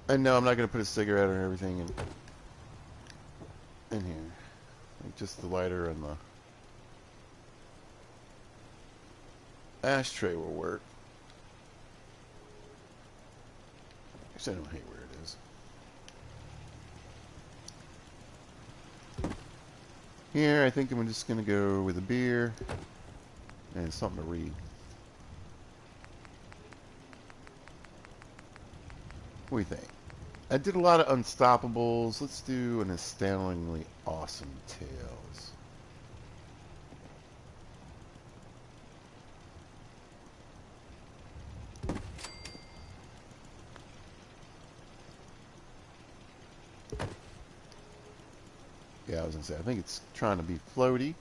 And no, I'm not going to put a cigarette or everything in here. Like just the lighter and the ashtray will work. Actually, I don't hate where it is. Here, I think I'm just going to go with a beer and something to read. What do you think? I did a lot of Unstoppables. Let's do an astoundingly awesome Tales. Yeah, I was going to say, I think it's trying to be floaty.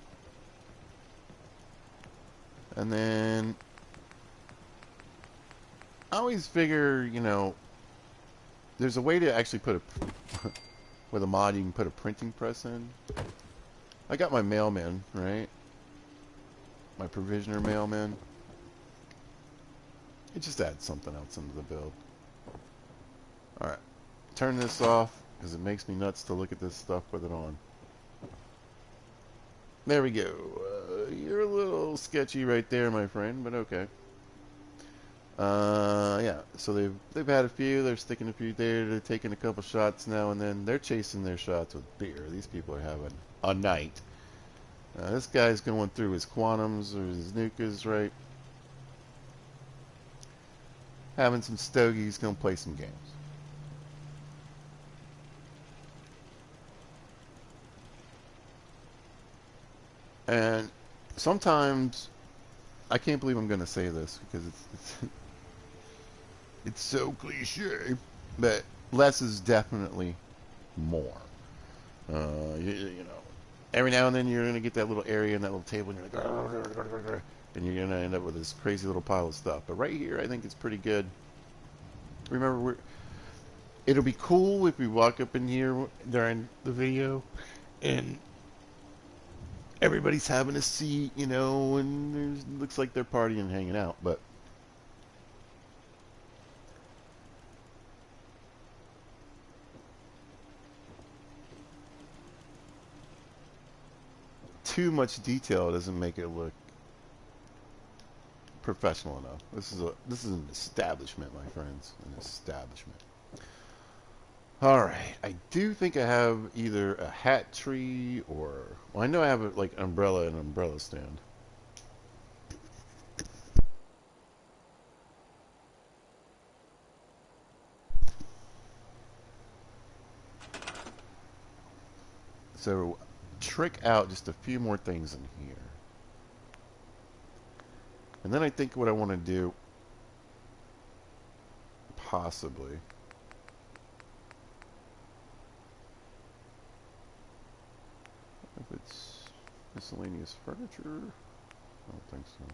And then I always figure, you know, there's a way to actually put a, with a mod you can put a printing press in. I got my mailman, right? My provisioner mailman. It just adds something else into the build. Alright, turn this off because it makes me nuts to look at this stuff with it on. There we go. You're a little sketchy right there, my friend, but okay. Yeah, so they've had a few, they're sticking a few there, they're taking a couple shots now and then, they're chasing their shots with beer. These people are having a night. This guy's going through his quantums or his nukas, right? Having some stogies, gonna play some games. And sometimes, I can't believe I'm gonna say this because it's it's so cliche, but less is definitely more. You know, every now and then you're gonna get that little area and that little table, and you're like, and you're gonna end up with this crazy little pile of stuff. But right here, I think it's pretty good. Remember, it'll be cool if we walk up in here during the video, and everybody's having a seat, you know, and it looks like they're partying and hanging out, but too much detail doesn't make it look professional enough. This is an establishment, my friends, an establishment. All right, I do think I have either a hat tree or, well, I know I have like an umbrella stand. So trick out just a few more things in here. And then I think what I want to do, possibly, if it's miscellaneous furniture, I don't think so.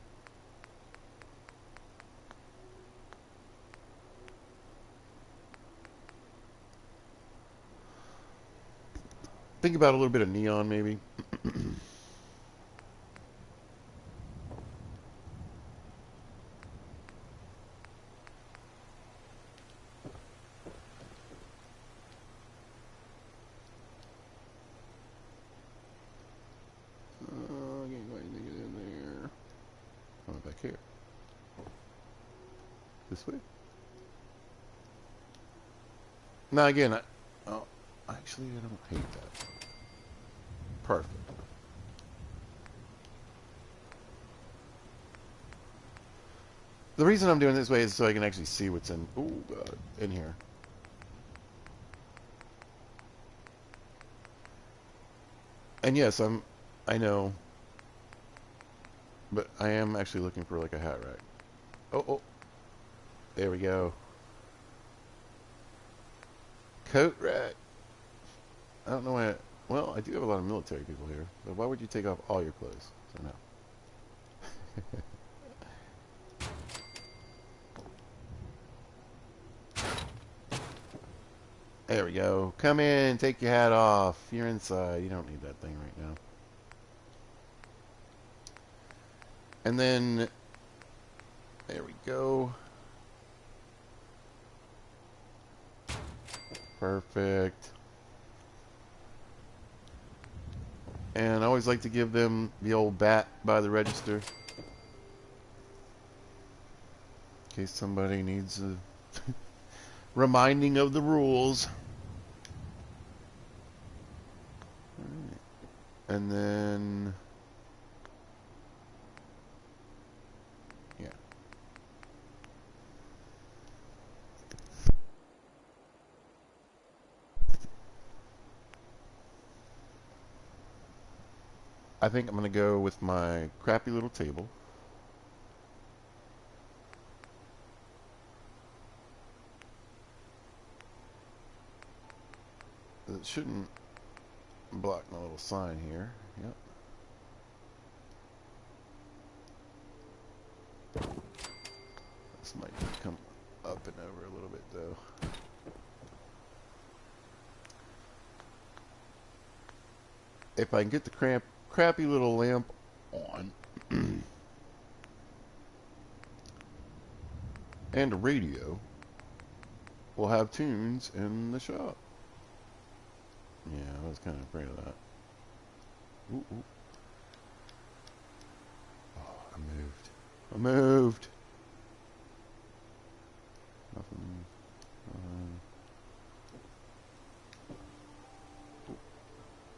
Think about a little bit of neon, maybe. Back here. This way. Now again, actually I don't hate that. Perfect. The reason I'm doing it this way is so I can actually see what's in. Oh God, in here. And yes, I know, but I am actually looking for like a hat rack. Oh, oh, there we go. Coat rack. I don't know why. Well, I do have a lot of military people here, but why would you take off all your clothes? So no. There we go. Come in, take your hat off. You're inside. You don't need that thing right now. And then, there we go. Perfect. And I always like to give them the old bat by the register. In case somebody needs a reminding of the rules. Alright. And then... yeah. I think I'm going to go with my crappy little table. It shouldn't block my little sign here. Yep. This might come up and over a little bit though. If I can get the crappy little lamp on and a radio, we'll have tunes in the shop. Yeah, I was kind of afraid of that. Ooh, ooh. Oh, I moved. Nothing.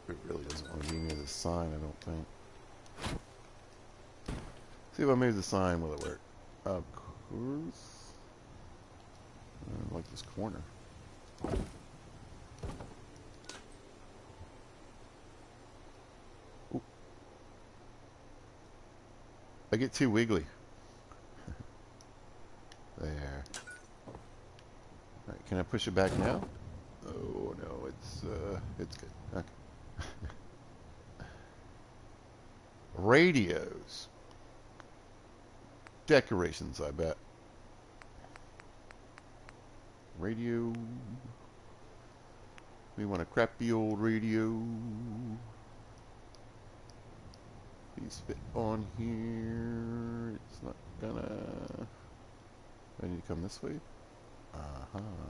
It really doesn't want to be near the sign, I don't think. See if I move the sign, will it work? Of course. I like this corner. Ooh. I get too wiggly. There. Alright, can I push it back now? Oh no, it's good. Okay. Radios. Decorations, I bet. Radio. We want a crappy old radio. Please fit on here. It's not gonna... I need to come this way.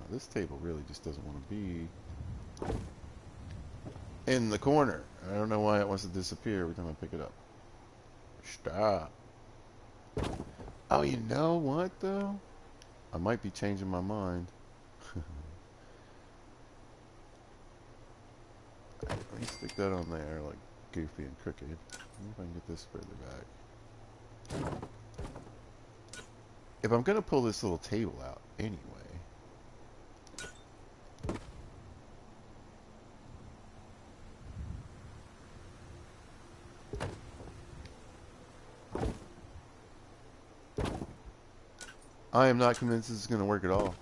This table really just doesn't want to be in the corner. I don't know why it wants to disappear every time I pick it up. Stop. Oh, you know what though? I might be changing my mind. Let me stick that on there like goofy and crooked. Let me if I can get this further back. If I'm going to pull this little table out anyway. I am not convinced this is going to work at all.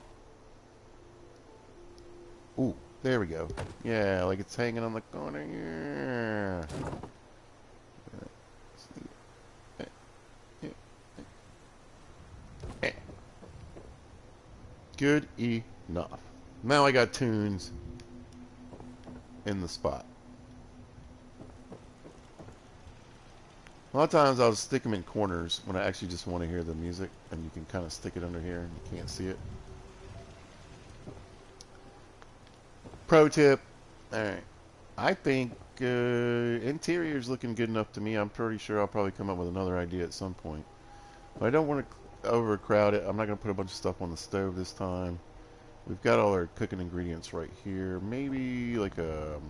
Ooh, there we go. Yeah, like it's hanging on the corner here. Good enough. Now I got tunes in the spot. A lot of times I'll stick them in corners when I actually just want to hear the music, and you can kind of stick it under here and you can't see it. Pro tip. Alright. I think interior's looking good enough to me. I'm pretty sure I'll probably come up with another idea at some point. But I don't want to overcrowd it. I'm not going to put a bunch of stuff on the stove this time. We've got all our cooking ingredients right here. Maybe like a...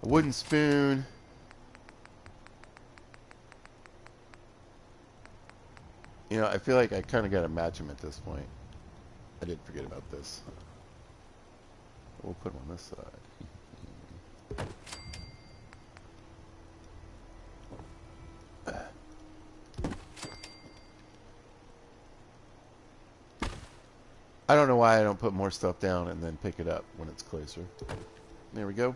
wooden spoon. You know, I feel like I kind of got to match him at this point. I did forget about this. We'll put him on this side. I don't know why I don't put more stuff down and then pick it up when it's closer. There we go.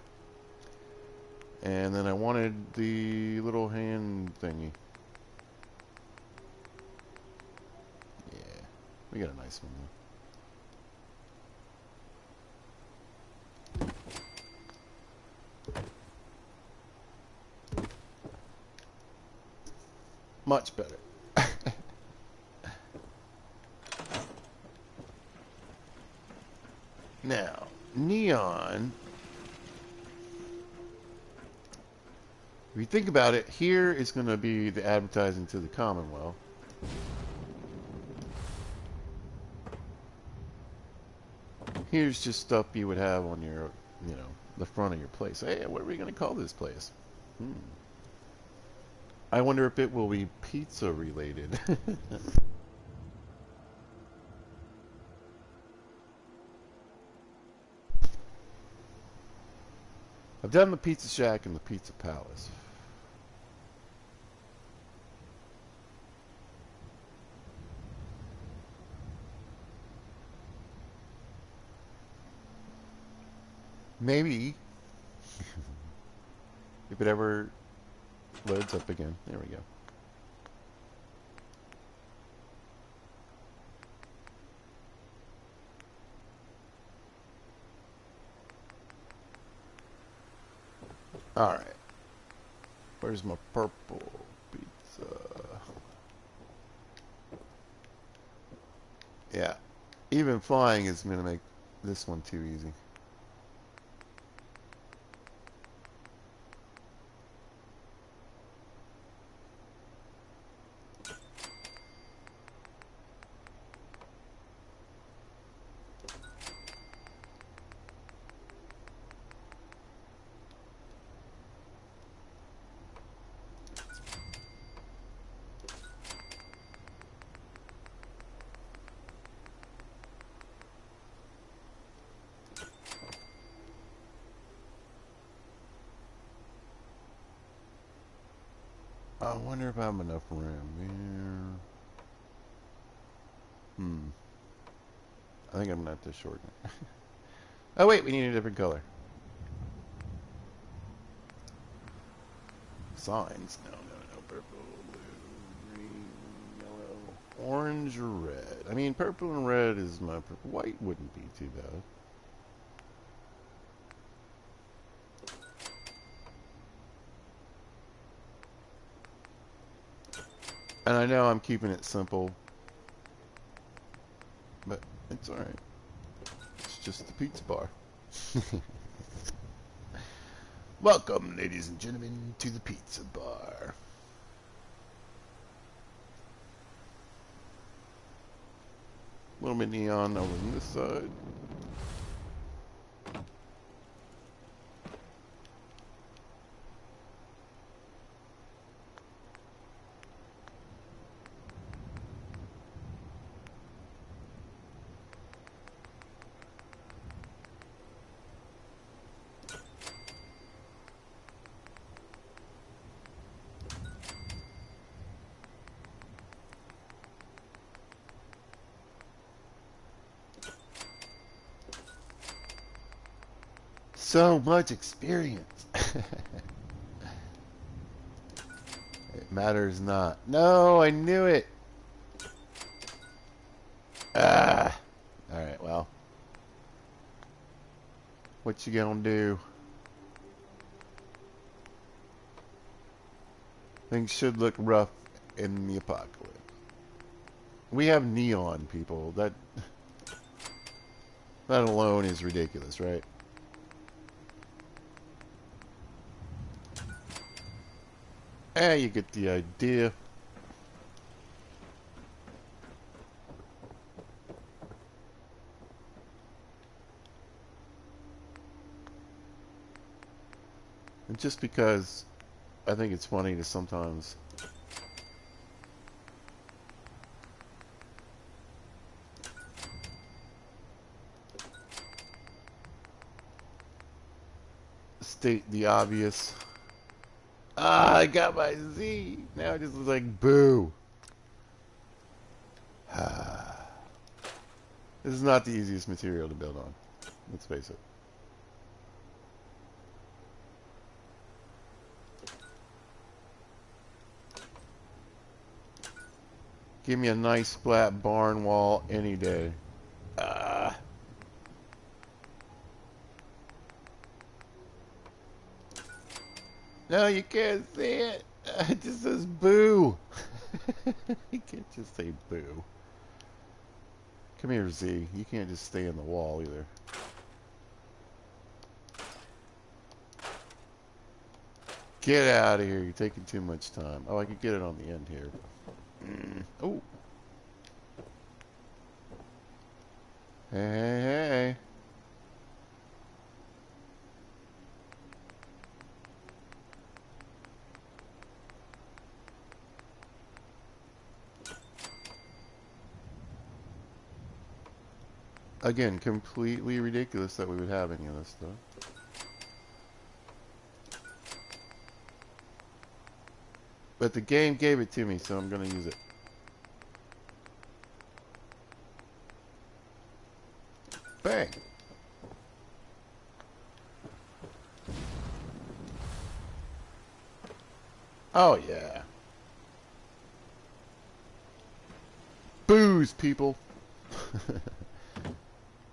And then I wanted the little hand thingy. Yeah, we got a nice one though. Much better. Now, neon. If you think about it, here is going to be the advertising to the Commonwealth. Here's just stuff you would have on your, you know, the front of your place. Hey, what are we going to call this place? I wonder if it will be pizza related. I've done the Pizza Shack and the Pizza Palace. Maybe if it ever loads up again. There we go. Alright. Where's my purple pizza? Yeah. Even flying is going to make this one too easy. I wonder if I have enough room here. I think I'm going to have to shorten it. Oh wait, we need a different color. Signs. No. Purple, blue, green, yellow, orange, or red. I mean, purple and red is my... White wouldn't be too bad. And I know I'm keeping it simple, but it's alright. It's just the pizza bar. Welcome, ladies and gentlemen, to the pizza bar. A little bit neon over on this side. So much experience. It matters not. No, I knew it. Ah. Alright, well. What you gonna do? Things should look rough in the apocalypse. We have neon, people. That alone is ridiculous, right? You get the idea. just because I think it's funny to sometimes state the obvious. Ah, I got my Z. Now it just looks like boo. This is not the easiest material to build on. Let's face it. Give me a nice flat barn wall any day. Ah. No, you can't see it. It just says boo. You can't just say boo. Come here, Z. You can't just stay in the wall either. Get out of here. You're taking too much time. Oh, I could get it on the end here. Oh. Hey, hey, hey. Again, completely ridiculous that we would have any of this stuff. But the game gave it to me, so I'm going to use it. Bang! Oh, yeah. Booze, people.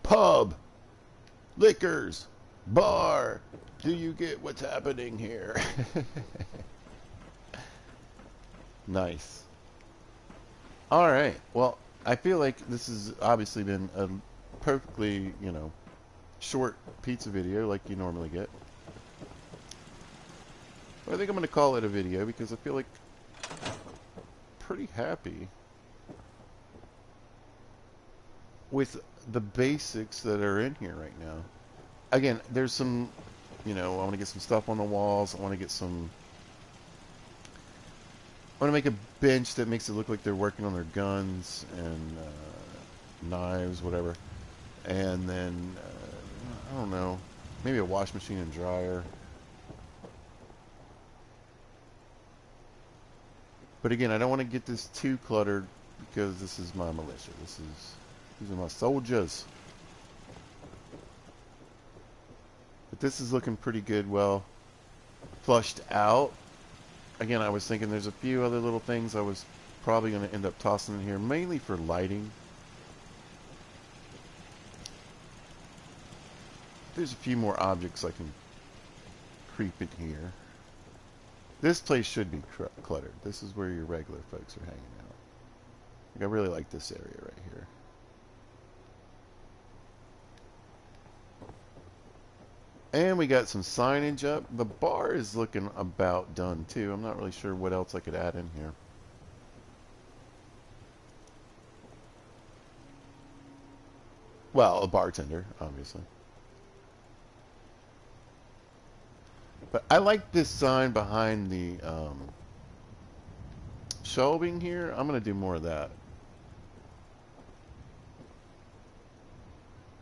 Pub. Liquors. Bar. Do you get what's happening here? Nice. Alright. Well, I feel like this has obviously been a perfectly, you know, short pizza video like you normally get. But I think I'm going to call it a video because I feel like I'm pretty happy with the basics that are in here right now. Again, there's some, you know, I want to get some stuff on the walls. I want to get some... I want to make a bench that makes it look like they're working on their guns and knives, whatever. And then, I don't know, maybe a wash machine and dryer. But again, I don't want to get this too cluttered because this is my militia. These are my soldiers. But this is looking pretty good, well flushed out. Again, I was thinking there's a few other little things I was probably going to end up tossing in here, mainly for lighting. There's a few more objects I can creep in here. This place should be cluttered. This is where your regular folks are hanging out. Like, I really like this area right here. And we got some signage up. The bar is looking about done too. I'm not really sure what else I could add in here. Well, a bartender, obviously. But I like this sign behind the shelving here. I'm going to do more of that.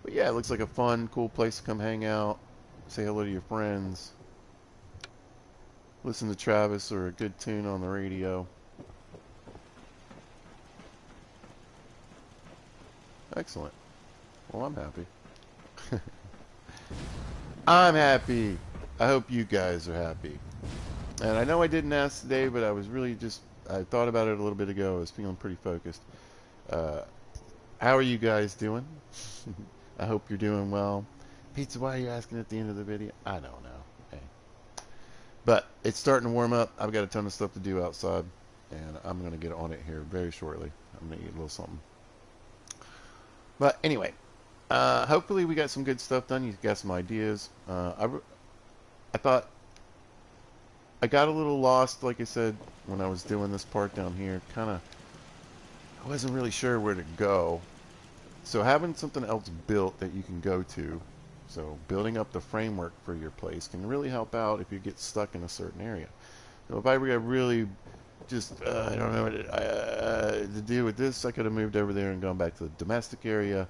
But yeah, it looks like a fun, cool place to come hang out. Say hello to your friends. Listen to Travis or a good tune on the radio. Excellent. Well, I'm happy. I'm happy. I hope you guys are happy. And I know I didn't ask today, but I was really just... I thought about it a little bit ago. I was feeling pretty focused. How are you guys doing? I hope you're doing well. Pizza, why are you asking at the end of the video? I don't know. Hey. But it's starting to warm up. I've got a ton of stuff to do outside, and I'm going to get on it here very shortly. I'm going to eat a little something. But anyway, hopefully we got some good stuff done. You got some ideas. I thought I got a little lost, like I said, when I was doing this part down here. Kind of, I wasn't really sure where to go. So having something else built that you can go to So building up the framework for your place can really help out if you get stuck in a certain area. So if I really just, I don't know what to do with this, I could have moved over there and gone back to the domestic area,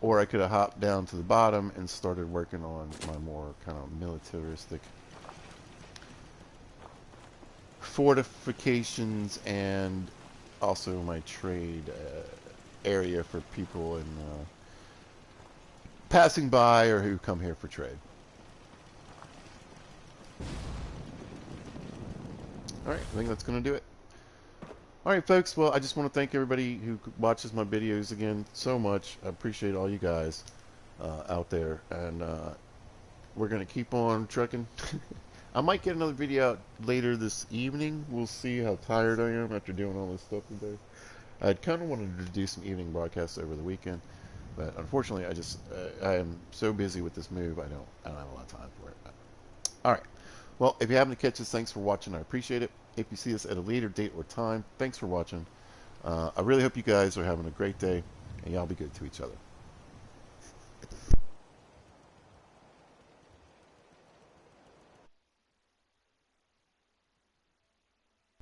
or I could have hopped down to the bottom and started working on my more kind of militaristic fortifications and also my trade area for people in passing by or who come here for trade. Alright, I think that's going to do it. Alright folks, well I just want to thank everybody who watches my videos again so much. I appreciate all you guys out there, and we're going to keep on trucking. I might get another video out later this evening. We'll see how tired I am after doing all this stuff today. I kind of wanted to do some evening broadcasts over the weekend, but unfortunately I am so busy with this move I don't have a lot of time for it. Alright, well if you happen to catch this, thanks for watching. I appreciate it. If you see this at a later date or time, thanks for watching. I really hope you guys are having a great day, and y'all be good to each other.